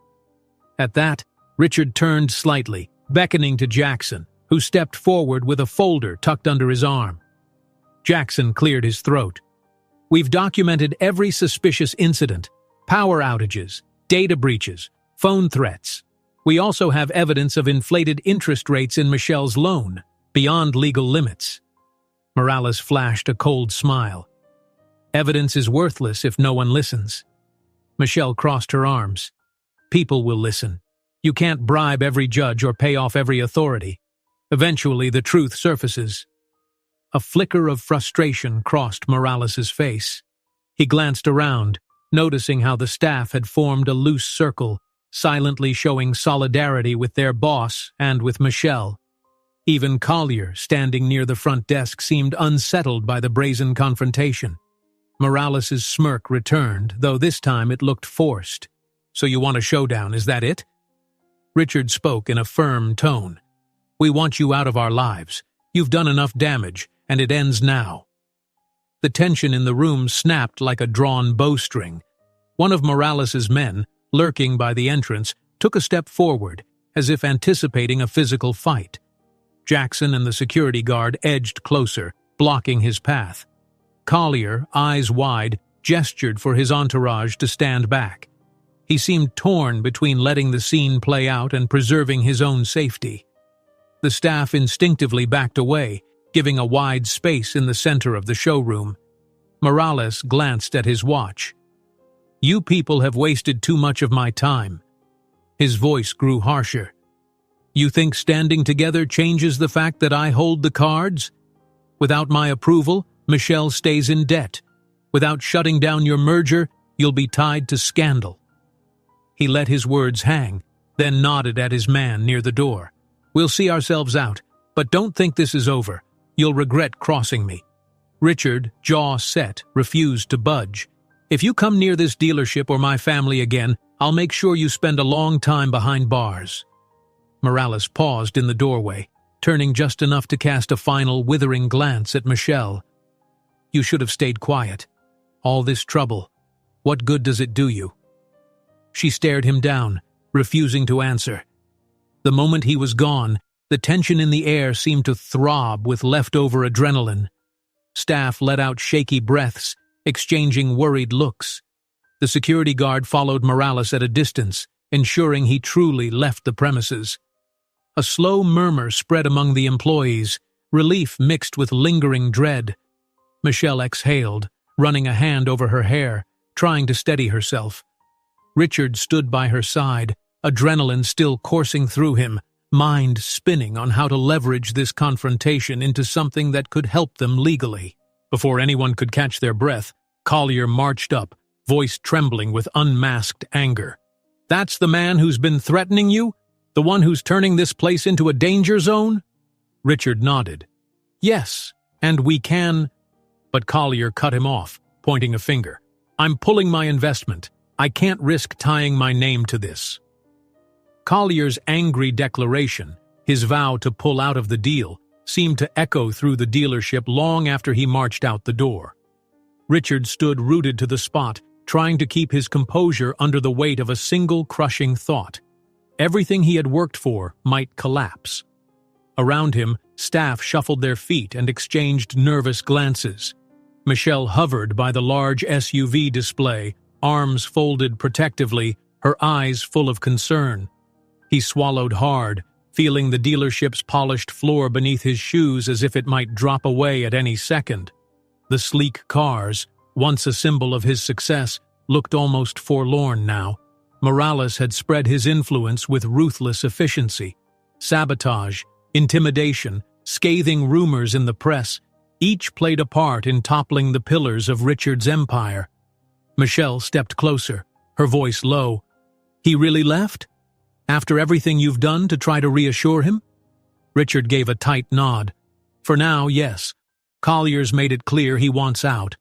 At that, Richard turned slightly, beckoning to Jackson, who stepped forward with a folder tucked under his arm. Jackson cleared his throat. "We've documented every suspicious incident, power outages, data breaches, phone threats. We also have evidence of inflated interest rates in Michelle's loan, beyond legal limits." Morales flashed a cold smile. "Evidence is worthless if no one listens." Michelle crossed her arms. "People will listen. You can't bribe every judge or pay off every authority. Eventually, the truth surfaces." A flicker of frustration crossed Morales' face. He glanced around, noticing how the staff had formed a loose circle, silently showing solidarity with their boss and with Michelle. Even Collier, standing near the front desk, seemed unsettled by the brazen confrontation. Morales' smirk returned, though this time it looked forced. "So you want a showdown, is that it?" Richard spoke in a firm tone. "We want you out of our lives. You've done enough damage, and it ends now." The tension in the room snapped like a drawn bowstring. One of Morales' men, lurking by the entrance, took a step forward, as if anticipating a physical fight. Jackson and the security guard edged closer, blocking his path. Collier, eyes wide, gestured for his entourage to stand back. He seemed torn between letting the scene play out and preserving his own safety. The staff instinctively backed away, giving a wide space in the center of the showroom. Morales glanced at his watch. "You people have wasted too much of my time." His voice grew harsher. "You think standing together changes the fact that I hold the cards? Without my approval, Michelle stays in debt. Without shutting down your merger, you'll be tied to scandal." He let his words hang, then nodded at his man near the door. "We'll see ourselves out, but don't think this is over. You'll regret crossing me." Richard, jaw set, refused to budge. "If you come near this dealership or my family again, I'll make sure you spend a long time behind bars." Morales paused in the doorway, turning just enough to cast a final withering glance at Michelle. "You should have stayed quiet. All this trouble, what good does it do you?" She stared him down, refusing to answer. The moment he was gone, the tension in the air seemed to throb with leftover adrenaline. Staff let out shaky breaths, exchanging worried looks. The security guard followed Morales at a distance, ensuring he truly left the premises. A slow murmur spread among the employees, relief mixed with lingering dread. Michelle exhaled, running a hand over her hair, trying to steady herself. Richard stood by her side, adrenaline still coursing through him, mind spinning on how to leverage this confrontation into something that could help them legally. Before anyone could catch their breath, Collier marched up, voice trembling with unmasked anger. "That's the man who's been threatening you? The one who's turning this place into a danger zone?" Richard nodded. "Yes, and we can—" But Collier cut him off, pointing a finger. "I'm pulling my investment. I can't risk tying my name to this." Collier's angry declaration, his vow to pull out of the deal, seemed to echo through the dealership long after he marched out the door. Richard stood rooted to the spot, trying to keep his composure under the weight of a single crushing thought. Everything he had worked for might collapse. Around him, staff shuffled their feet and exchanged nervous glances. Michelle hovered by the large SUV display, arms folded protectively, her eyes full of concern. He swallowed hard, feeling the dealership's polished floor beneath his shoes as if it might drop away at any second. The sleek cars, once a symbol of his success, looked almost forlorn now. Morales had spread his influence with ruthless efficiency. Sabotage, intimidation, scathing rumors in the press, each played a part in toppling the pillars of Richard's empire. Michelle stepped closer, her voice low. "He really left? After everything you've done to try to reassure him?" Richard gave a tight nod. "For now, yes. Collier's made it clear he wants out.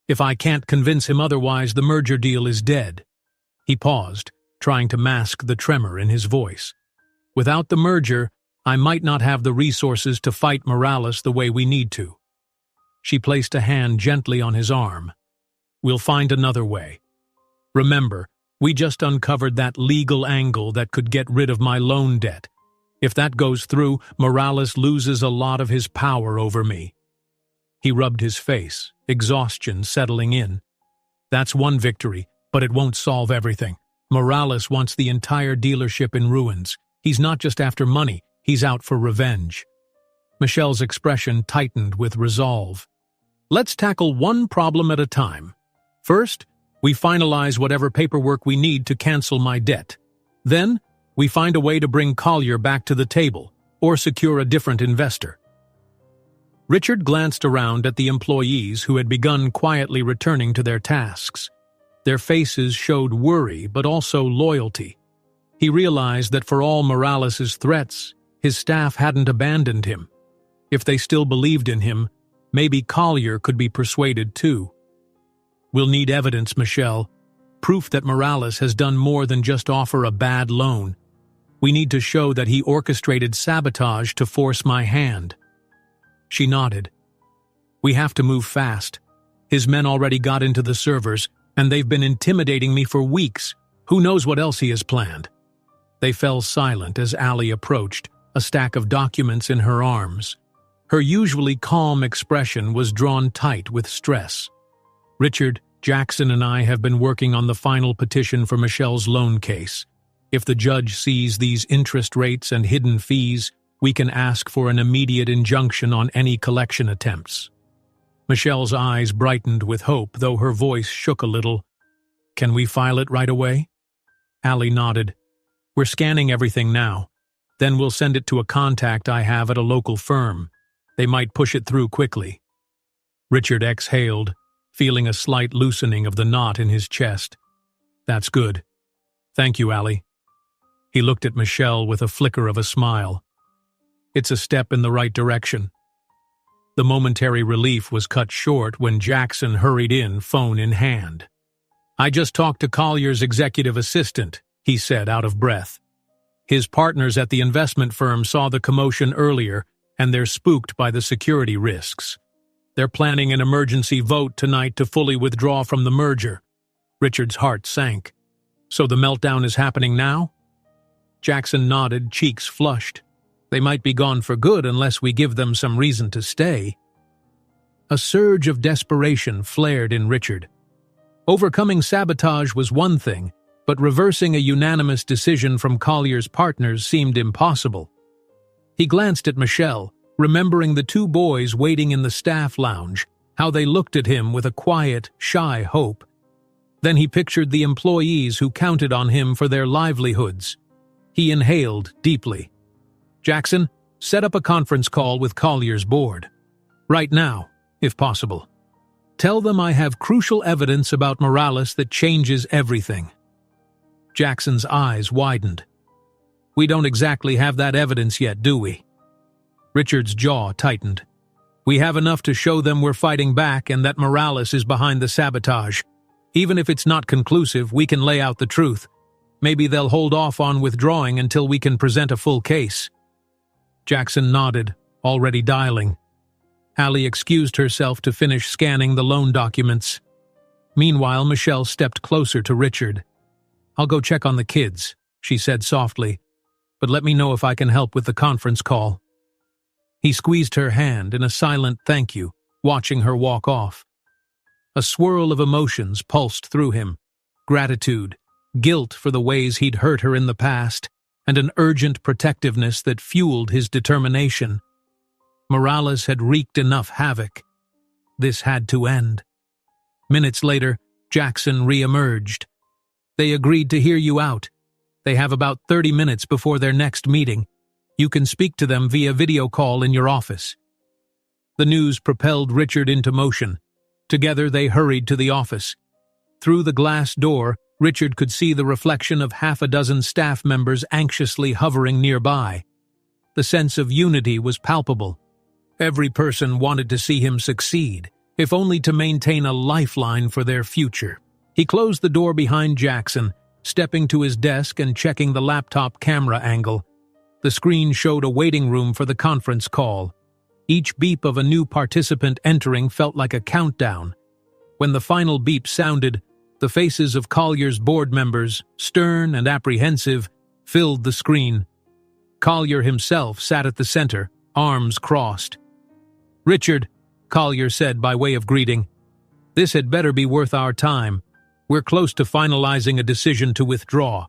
If I can't convince him otherwise, the merger deal is dead." He paused, trying to mask the tremor in his voice. "Without the merger, I might not have the resources to fight Morales the way we need to." She placed a hand gently on his arm. "We'll find another way. Remember, we just uncovered that legal angle that could get rid of my loan debt. If that goes through, Morales loses a lot of his power over me." He rubbed his face, exhaustion settling in. "That's one victory, but it won't solve everything. Morales wants the entire dealership in ruins. He's not just after money, he's out for revenge." Michelle's expression tightened with resolve. "Let's tackle one problem at a time. First, we finalize whatever paperwork we need to cancel my debt. Then, we find a way to bring Collier back to the table, or secure a different investor." Richard glanced around at the employees who had begun quietly returning to their tasks. Their faces showed worry but also loyalty. He realized that for all Morales' threats, his staff hadn't abandoned him. If they still believed in him, maybe Collier could be persuaded too. "We'll need evidence, Michelle. Proof that Morales has done more than just offer a bad loan. We need to show that he orchestrated sabotage to force my hand." She nodded. "We have to move fast. His men already got into the servers, and they've been intimidating me for weeks. Who knows what else he has planned?" They fell silent as Allie approached, a stack of documents in her arms. Her usually calm expression was drawn tight with stress. "Richard, Jackson and I have been working on the final petition for Michelle's loan case. If the judge sees these interest rates and hidden fees, we can ask for an immediate injunction on any collection attempts." Michelle's eyes brightened with hope, though her voice shook a little. "Can we file it right away?" Allie nodded. "We're scanning everything now. Then we'll send it to a contact I have at a local firm. They might push it through quickly." Richard exhaled, feeling a slight loosening of the knot in his chest. "That's good. Thank you, Allie." He looked at Michelle with a flicker of a smile. "It's a step in the right direction." The momentary relief was cut short when Jackson hurried in, phone in hand. "I just talked to Collier's executive assistant," he said, out of breath. "His partners at the investment firm saw the commotion earlier, and they're spooked by the security risks. They're planning an emergency vote tonight to fully withdraw from the merger." Richard's heart sank. "So the meltdown is happening now?" Jackson nodded, cheeks flushed. "They might be gone for good unless we give them some reason to stay." A surge of desperation flared in Richard. Overcoming sabotage was one thing, but reversing a unanimous decision from Collier's partners seemed impossible. He glanced at Michelle, remembering the two boys waiting in the staff lounge, how they looked at him with a quiet, shy hope. Then he pictured the employees who counted on him for their livelihoods. He inhaled deeply. "Jackson, set up a conference call with Collier's board. Right now, if possible. Tell them I have crucial evidence about Morales that changes everything." Jackson's eyes widened. "We don't exactly have that evidence yet, do we?" Richard's jaw tightened. "We have enough to show them we're fighting back and that Morales is behind the sabotage. Even if it's not conclusive, we can lay out the truth. Maybe they'll hold off on withdrawing until we can present a full case." Jackson nodded, already dialing. Allie excused herself to finish scanning the loan documents. Meanwhile, Michelle stepped closer to Richard. "I'll go check on the kids," she said softly, "but let me know if I can help with the conference call." He squeezed her hand in a silent thank you, watching her walk off. A swirl of emotions pulsed through him: gratitude, guilt for the ways he'd hurt her in the past, and an urgent protectiveness that fueled his determination. Morales had wreaked enough havoc. This had to end. Minutes later, Jackson re-emerged. "They agreed to hear you out. They have about 30 minutes before their next meeting. You can speak to them via video call in your office." The news propelled Richard into motion. Together they hurried to the office. Through the glass door, Richard could see the reflection of half a dozen staff members anxiously hovering nearby. The sense of unity was palpable. Every person wanted to see him succeed, if only to maintain a lifeline for their future. He closed the door behind Jackson, stepping to his desk and checking the laptop camera angle. The screen showed a waiting room for the conference call. Each beep of a new participant entering felt like a countdown. When the final beep sounded, the faces of Collier's board members, stern and apprehensive, filled the screen. Collier himself sat at the center, arms crossed. "Richard," Collier said by way of greeting, "this had better be worth our time. We're close to finalizing a decision to withdraw."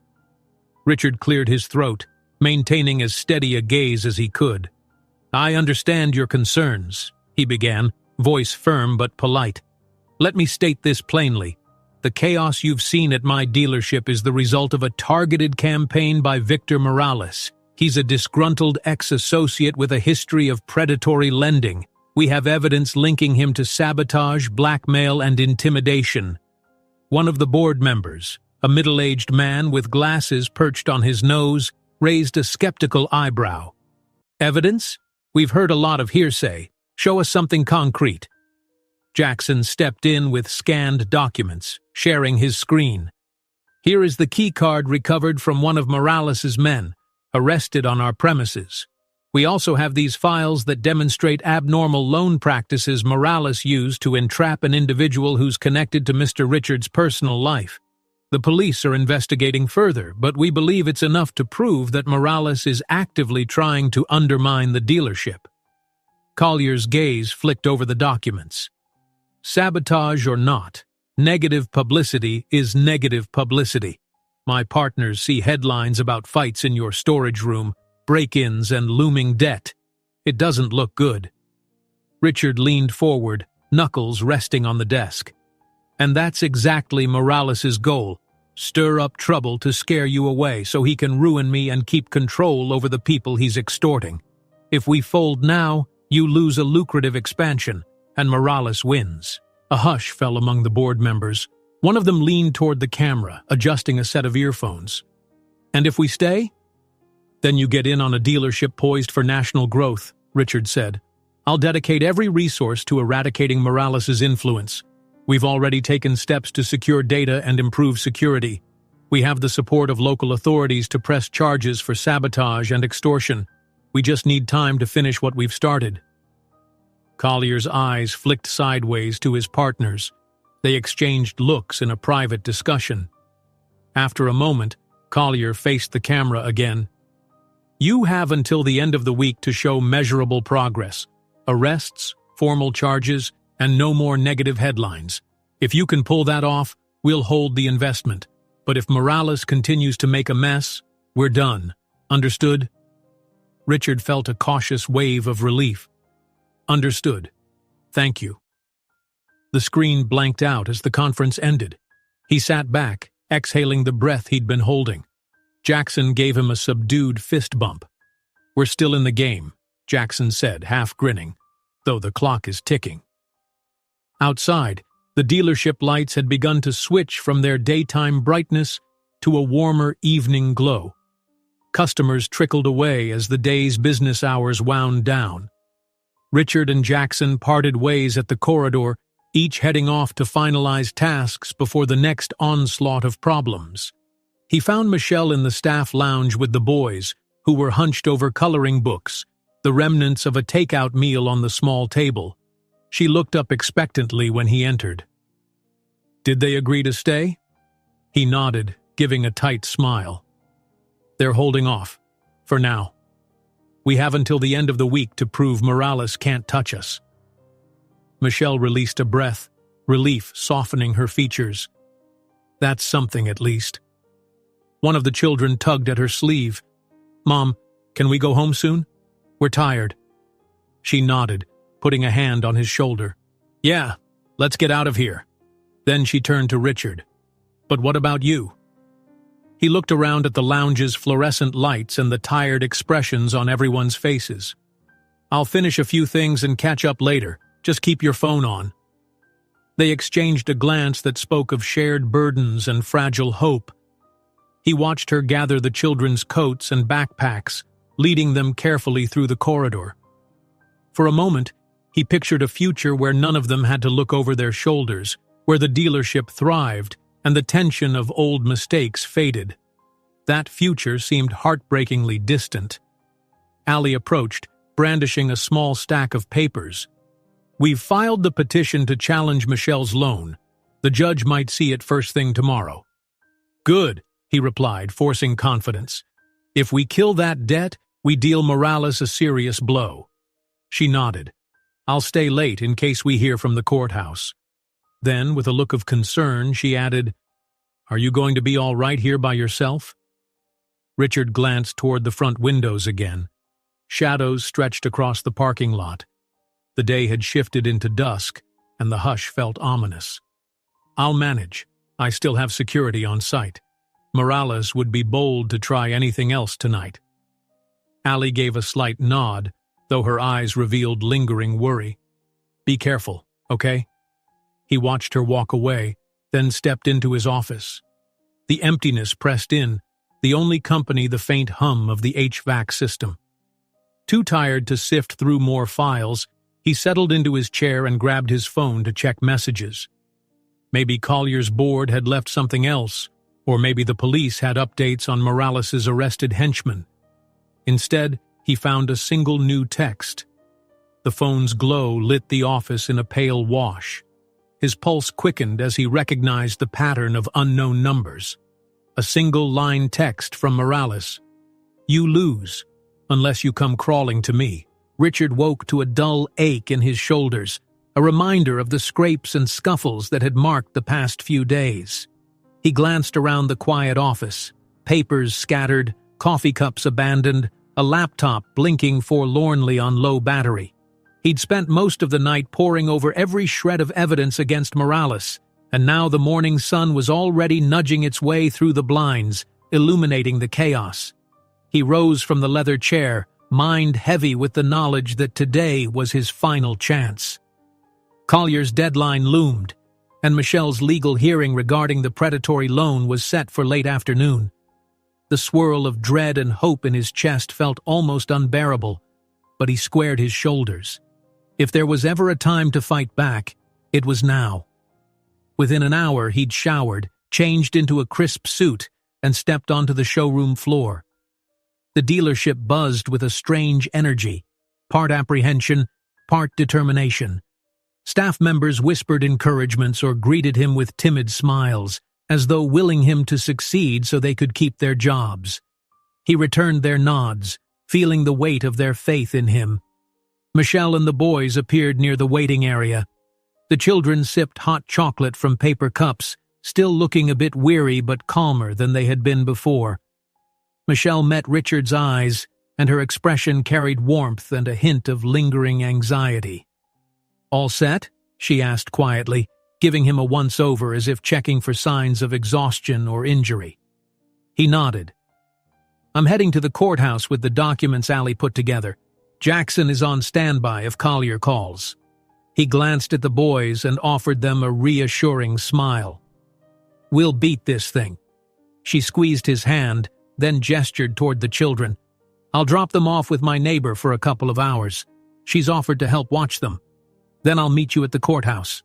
Richard cleared his throat, maintaining as steady a gaze as he could. "I understand your concerns," he began, voice firm but polite. "Let me state this plainly. The chaos you've seen at my dealership is the result of a targeted campaign by Victor Morales. He's a disgruntled ex-associate with a history of predatory lending. We have evidence linking him to sabotage, blackmail, and intimidation." One of the board members, a middle-aged man with glasses perched on his nose, raised a skeptical eyebrow. "Evidence? We've heard a lot of hearsay. Show us something concrete." Jackson stepped in with scanned documents, sharing his screen. "Here is the key card recovered from one of Morales's men, arrested on our premises. We also have these files that demonstrate abnormal loan practices Morales used to entrap an individual who's connected to Mr. Richards' personal life. The police are investigating further, but we believe it's enough to prove that Morales is actively trying to undermine the dealership. Collier's gaze flicked over the documents. Sabotage or not, negative publicity is negative publicity. My partners see headlines about fights in your storage room, break-ins, and looming debt. It doesn't look good. Richard leaned forward, knuckles resting on the desk. And that's exactly Morales's goal. Stir up trouble to scare you away so he can ruin me and keep control over the people he's extorting. If we fold now, you lose a lucrative expansion, and Morales wins. A hush fell among the board members. One of them leaned toward the camera, adjusting a set of earphones. And if we stay? Then you get in on a dealership poised for national growth, Richard said. I'll dedicate every resource to eradicating Morales's influence. We've already taken steps to secure data and improve security. We have the support of local authorities to press charges for sabotage and extortion. We just need time to finish what we've started. Collier's eyes flicked sideways to his partners. They exchanged looks in a private discussion. After a moment, Collier faced the camera again. You have until the end of the week to show measurable progress. Arrests, formal charges, and no more negative headlines. If you can pull that off, we'll hold the investment. But if Morales continues to make a mess, we're done. Understood? Richard felt a cautious wave of relief. Understood. Thank you. The screen blanked out as the conference ended. He sat back, exhaling the breath he'd been holding. Jackson gave him a subdued fist bump. We're still in the game, Jackson said, half grinning, though the clock is ticking. Outside, the dealership lights had begun to switch from their daytime brightness to a warmer evening glow. Customers trickled away as the day's business hours wound down. Richard and Jackson parted ways at the corridor, each heading off to finalize tasks before the next onslaught of problems. He found Michelle in the staff lounge with the boys, who were hunched over coloring books, the remnants of a takeout meal on the small table. She looked up expectantly when he entered. Did they agree to stay? He nodded, giving a tight smile. They're holding off, for now. We have until the end of the week to prove Morales can't touch us. Michelle released a breath, relief softening her features. That's something, at least. One of the children tugged at her sleeve. Mom, can we go home soon? We're tired. She nodded, putting a hand on his shoulder. Yeah, let's get out of here. Then she turned to Richard. But what about you? He looked around at the lounge's fluorescent lights and the tired expressions on everyone's faces. I'll finish a few things and catch up later. Just keep your phone on. They exchanged a glance that spoke of shared burdens and fragile hope. He watched her gather the children's coats and backpacks, leading them carefully through the corridor. For a moment, he pictured a future where none of them had to look over their shoulders, where the dealership thrived and the tension of old mistakes faded. That future seemed heartbreakingly distant. Allie approached, brandishing a small stack of papers. We've filed the petition to challenge Michelle's loan. The judge might see it first thing tomorrow. Good, he replied, forcing confidence. If we kill that debt, we deal Morales a serious blow. She nodded. I'll stay late in case we hear from the courthouse. Then, with a look of concern, she added, Are you going to be all right here by yourself? Richard glanced toward the front windows again. Shadows stretched across the parking lot. The day had shifted into dusk, and the hush felt ominous. I'll manage. I still have security on site. Morales would be bold to try anything else tonight. Allie gave a slight nod, though her eyes revealed lingering worry. Be careful, okay? He watched her walk away, then stepped into his office. The emptiness pressed in, the only company the faint hum of the HVAC system. Too tired to sift through more files, he settled into his chair and grabbed his phone to check messages. Maybe Collier's board had left something else, or maybe the police had updates on Morales's arrested henchmen. Instead, he found a single new text. The phone's glow lit the office in a pale wash. His pulse quickened as he recognized the pattern of unknown numbers. A single-line text from Morales. "You lose, unless you come crawling to me." Richard woke to a dull ache in his shoulders, a reminder of the scrapes and scuffles that had marked the past few days. He glanced around the quiet office, papers scattered, coffee cups abandoned, a laptop blinking forlornly on low battery. He'd spent most of the night poring over every shred of evidence against Morales, and now the morning sun was already nudging its way through the blinds, illuminating the chaos. He rose from the leather chair, mind heavy with the knowledge that today was his final chance. Collier's deadline loomed, and Michelle's legal hearing regarding the predatory loan was set for late afternoon. The swirl of dread and hope in his chest felt almost unbearable, but he squared his shoulders. If there was ever a time to fight back, it was now. Within an hour, he'd showered, changed into a crisp suit, and stepped onto the showroom floor. The dealership buzzed with a strange energy, part apprehension, part determination. Staff members whispered encouragements or greeted him with timid smiles, as though willing him to succeed so they could keep their jobs. He returned their nods, feeling the weight of their faith in him. Michelle and the boys appeared near the waiting area. The children sipped hot chocolate from paper cups, still looking a bit weary but calmer than they had been before. Michelle met Richard's eyes, and her expression carried warmth and a hint of lingering anxiety. "All set?" she asked quietly, giving him a once-over as if checking for signs of exhaustion or injury. He nodded. "I'm heading to the courthouse with the documents Allie put together. Jackson is on standby if Collier calls." He glanced at the boys and offered them a reassuring smile. "We'll beat this thing." She squeezed his hand, then gestured toward the children. "I'll drop them off with my neighbor for a couple of hours. She's offered to help watch them. Then I'll meet you at the courthouse."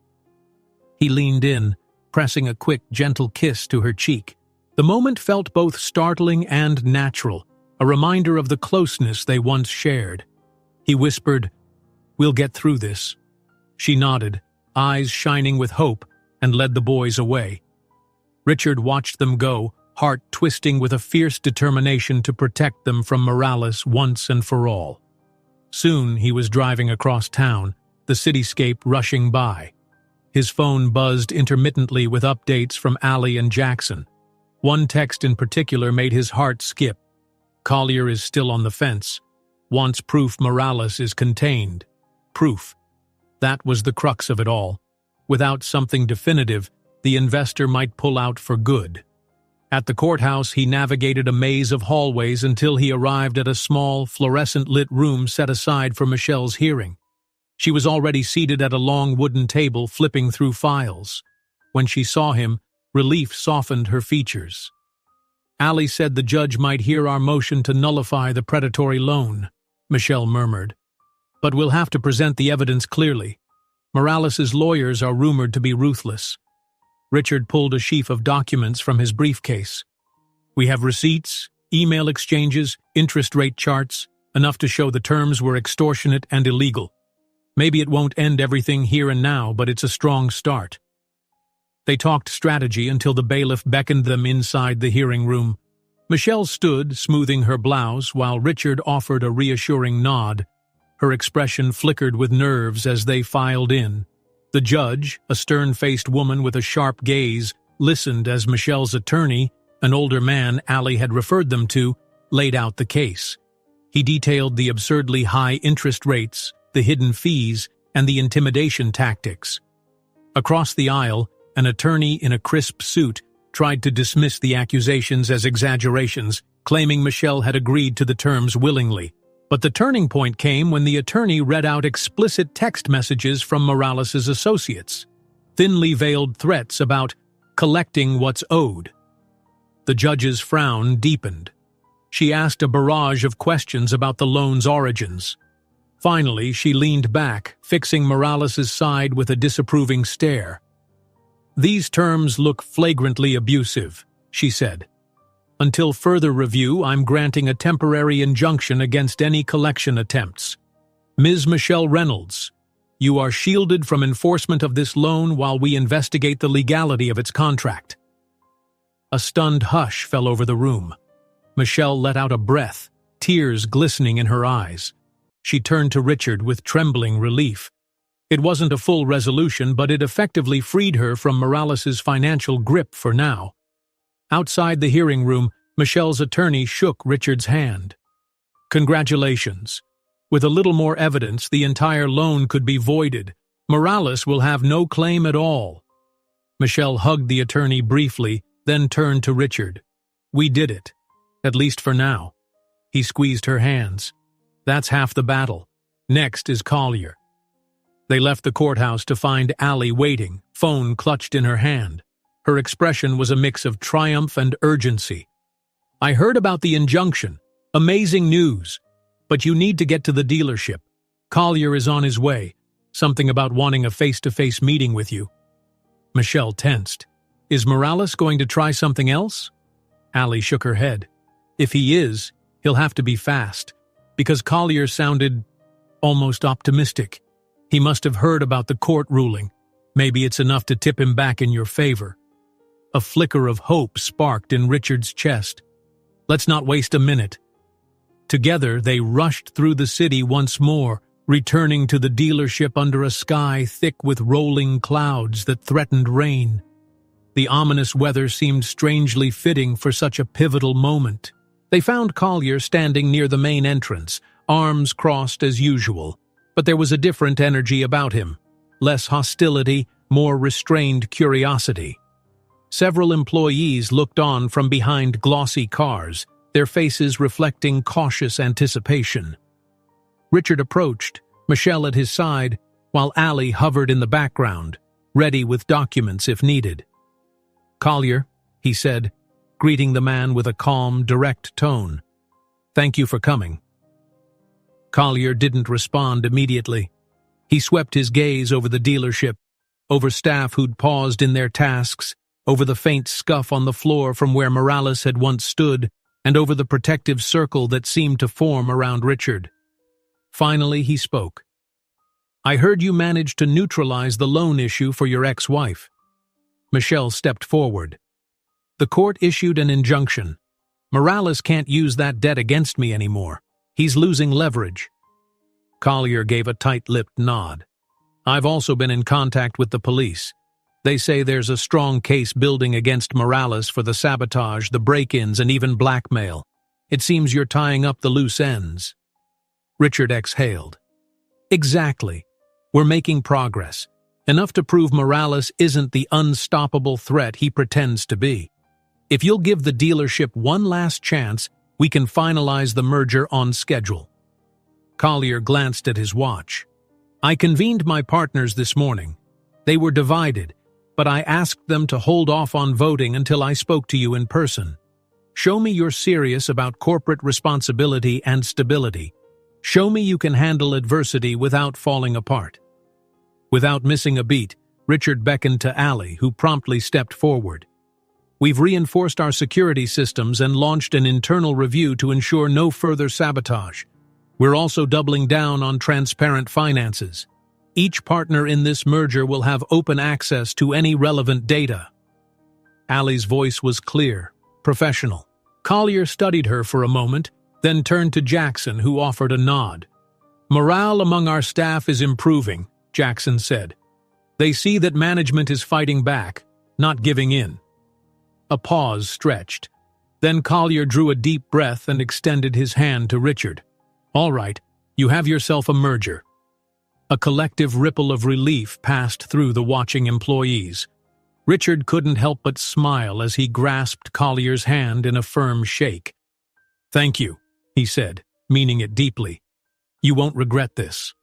He leaned in, pressing a quick, gentle kiss to her cheek. The moment felt both startling and natural, a reminder of the closeness they once shared. He whispered, "We'll get through this." She nodded, eyes shining with hope, and led the boys away. Richard watched them go, heart twisting with a fierce determination to protect them from Morales once and for all. Soon he was driving across town, the cityscape rushing by. His phone buzzed intermittently with updates from Allie and Jackson. One text in particular made his heart skip. "Collier is still on the fence. Wants proof Morales is contained." Proof. That was the crux of it all. Without something definitive, the investor might pull out for good. At the courthouse, he navigated a maze of hallways until he arrived at a small, fluorescent-lit room set aside for Michelle's hearing. She was already seated at a long wooden table flipping through files. When she saw him, relief softened her features. "Allie said the judge might hear our motion to nullify the predatory loan," Michelle murmured. "But we'll have to present the evidence clearly. Morales's lawyers are rumored to be ruthless." Richard pulled a sheaf of documents from his briefcase. "We have receipts, email exchanges, interest rate charts, enough to show the terms were extortionate and illegal. Maybe it won't end everything here and now, but it's a strong start." They talked strategy until the bailiff beckoned them inside the hearing room. Michelle stood, smoothing her blouse, while Richard offered a reassuring nod. Her expression flickered with nerves as they filed in. The judge, a stern-faced woman with a sharp gaze, listened as Michelle's attorney, an older man Allie had referred them to, laid out the case. He detailed the absurdly high interest rates, the hidden fees, and the intimidation tactics. Across the aisle, an attorney in a crisp suit tried to dismiss the accusations as exaggerations, claiming Michelle had agreed to the terms willingly. But the turning point came when the attorney read out explicit text messages from Morales's associates, thinly veiled threats about collecting what's owed. The judge's frown deepened. She asked a barrage of questions about the loan's origins. Finally, she leaned back, fixing Morales's side with a disapproving stare. "These terms look flagrantly abusive," she said. "Until further review, I'm granting a temporary injunction against any collection attempts. Ms. Michelle Reynolds, You are shielded from enforcement of this loan while we investigate the legality of its contract." A stunned hush fell over the room. Michelle let out a breath, tears glistening in her eyes. She turned to Richard with trembling relief. It wasn't a full resolution, but it effectively freed her from Morales's financial grip for now. Outside the hearing room, Michelle's attorney shook Richard's hand. "Congratulations. With a little more evidence, the entire loan could be voided. Morales will have no claim at all." Michelle hugged the attorney briefly, then turned to Richard. "We did it. At least for now." He squeezed her hands. "That's half the battle. Next is Collier." They left the courthouse to find Allie waiting, phone clutched in her hand. Her expression was a mix of triumph and urgency. "I heard about the injunction. Amazing news. But you need to get to the dealership. Collier is on his way. Something about wanting a face-to-face meeting with you." Michelle tensed. "Is Morales going to try something else?" Allie shook her head. "If he is, he'll have to be fast." Because Collier sounded almost optimistic. He must have heard about the court ruling. Maybe it's enough to tip him back in your favor. A flicker of hope sparked in Richard's chest. "Let's not waste a minute." Together, they rushed through the city once more, returning to the dealership under a sky thick with rolling clouds that threatened rain. The ominous weather seemed strangely fitting for such a pivotal moment. They found Collier standing near the main entrance, arms crossed as usual, but there was a different energy about him. Less hostility, more restrained curiosity. Several employees looked on from behind glossy cars, their faces reflecting cautious anticipation. Richard approached, Michelle at his side, while Allie hovered in the background, ready with documents if needed. "Collier," he said, greeting the man with a calm, direct tone. "Thank you for coming." Collier didn't respond immediately. He swept his gaze over the dealership, over staff who'd paused in their tasks, over the faint scuff on the floor from where Morales had once stood, and over the protective circle that seemed to form around Richard. Finally, he spoke. "I heard you managed to neutralize the loan issue for your ex-wife." Michelle stepped forward. "The court issued an injunction. Morales can't use that debt against me anymore. He's losing leverage." Collier gave a tight-lipped nod. "I've also been in contact with the police. They say there's a strong case building against Morales for the sabotage, the break-ins, and even blackmail. It seems you're tying up the loose ends." Richard exhaled. "Exactly. We're making progress. Enough to prove Morales isn't the unstoppable threat he pretends to be. If you'll give the dealership one last chance, we can finalize the merger on schedule." Collier glanced at his watch. "I convened my partners this morning. They were divided, but I asked them to hold off on voting until I spoke to you in person. Show me you're serious about corporate responsibility and stability. Show me you can handle adversity without falling apart." Without missing a beat, Richard beckoned to Allie, who promptly stepped forward. "We've reinforced our security systems and launched an internal review to ensure no further sabotage. We're also doubling down on transparent finances. Each partner in this merger will have open access to any relevant data." Allie's voice was clear, professional. Collier studied her for a moment, then turned to Jackson, who offered a nod. "Morale among our staff is improving," Jackson said. "They see that management is fighting back, not giving in." A pause stretched. Then Collier drew a deep breath and extended his hand to Richard. "All right, you have yourself a merger." A collective ripple of relief passed through the watching employees. Richard couldn't help but smile as he grasped Collier's hand in a firm shake. "Thank you," he said, meaning it deeply. "You won't regret this."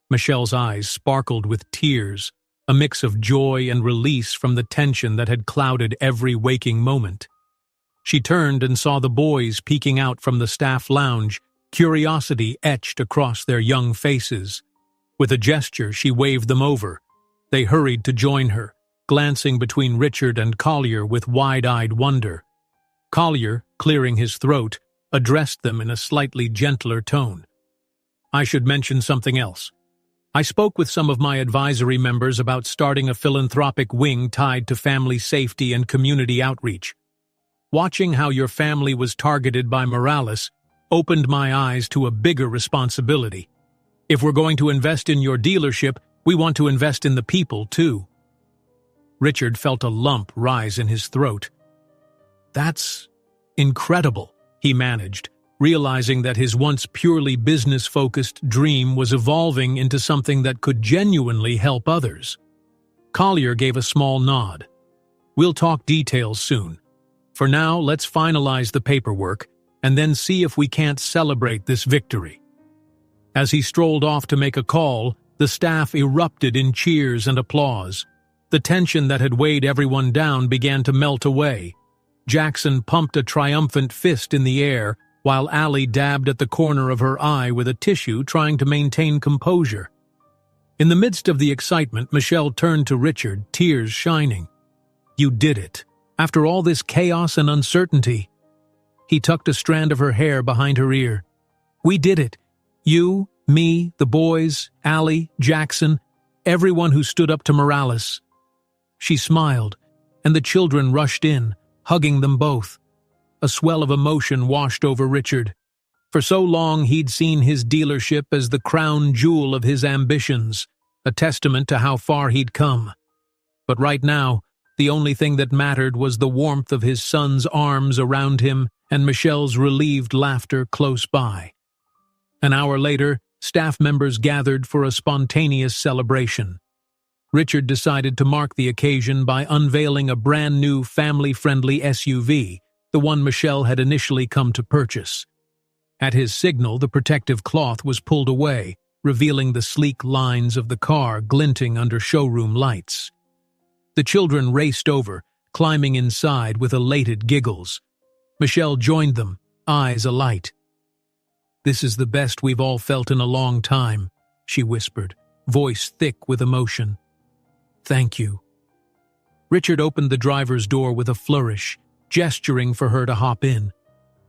Michelle's eyes sparkled with tears, a mix of joy and release from the tension that had clouded every waking moment. She turned and saw the boys peeking out from the staff lounge, curiosity etched across their young faces. With a gesture, she waved them over. They hurried to join her, glancing between Richard and Collier with wide-eyed wonder. Collier, clearing his throat, addressed them in a slightly gentler tone. "I should mention something else. I spoke with some of my advisory members about starting a philanthropic wing tied to family safety and community outreach. Watching how your family was targeted by Morales opened my eyes to a bigger responsibility. If we're going to invest in your dealership, we want to invest in the people, too. Richard felt a lump rise in his throat. That's incredible, he managed, realizing that his once purely business-focused dream was evolving into something that could genuinely help others. Collier gave a small nod. We'll talk details soon. For now, let's finalize the paperwork and then see if we can't celebrate this victory. As he strolled off to make a call, the staff erupted in cheers and applause. The tension that had weighed everyone down began to melt away. Jackson pumped a triumphant fist in the air, while Allie dabbed at the corner of her eye with a tissue, trying to maintain composure. In the midst of the excitement, Michelle turned to Richard, tears shining. "You did it. After all this chaos and uncertainty." He tucked a strand of her hair behind her ear. "We did it. You, me, the boys, Allie, Jackson, everyone who stood up to Morales." She smiled, and the children rushed in, hugging them both. A swell of emotion washed over Richard. For so long he'd seen his dealership as the crown jewel of his ambitions, a testament to how far he'd come. But right now, the only thing that mattered was the warmth of his son's arms around him and Michelle's relieved laughter close by. An hour later, staff members gathered for a spontaneous celebration. Richard decided to mark the occasion by unveiling a brand-new family-friendly SUV, the one Michelle had initially come to purchase. At his signal, the protective cloth was pulled away, revealing the sleek lines of the car glinting under showroom lights. The children raced over, climbing inside with elated giggles. Michelle joined them, eyes alight. "This is the best we've all felt in a long time," she whispered, voice thick with emotion. "Thank you." Richard opened the driver's door with a flourish, gesturing for her to hop in.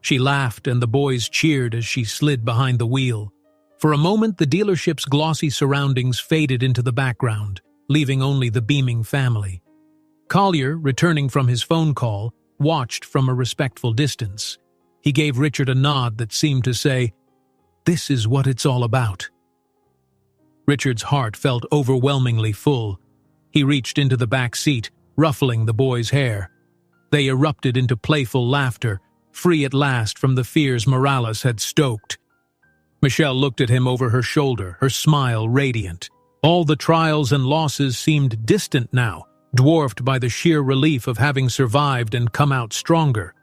She laughed and the boys cheered as she slid behind the wheel. For a moment, the dealership's glossy surroundings faded into the background, leaving only the beaming family. Collier, returning from his phone call, watched from a respectful distance. He gave Richard a nod that seemed to say, "This is what it's all about." Richard's heart felt overwhelmingly full. He reached into the back seat, ruffling the boys' hair. They erupted into playful laughter, free at last from the fears Morales had stoked. Michelle looked at him over her shoulder, her smile radiant. All the trials and losses seemed distant now, dwarfed by the sheer relief of having survived and come out stronger.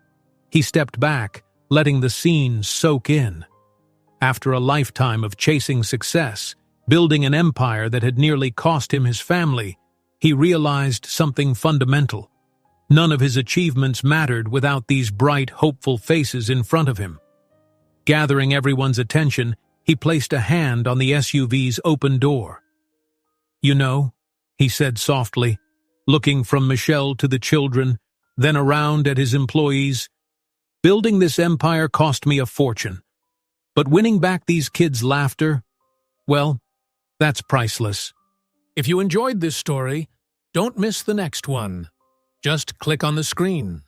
He stepped back, letting the scene soak in. After a lifetime of chasing success, building an empire that had nearly cost him his family, he realized something fundamental. None of his achievements mattered without these bright, hopeful faces in front of him. Gathering everyone's attention, he placed a hand on the SUV's open door. "You know," he said softly, looking from Michelle to the children, then around at his employees, "building this empire cost me a fortune. But winning back these kids' laughter, well, that's priceless." If you enjoyed this story, don't miss the next one. Just click on the screen.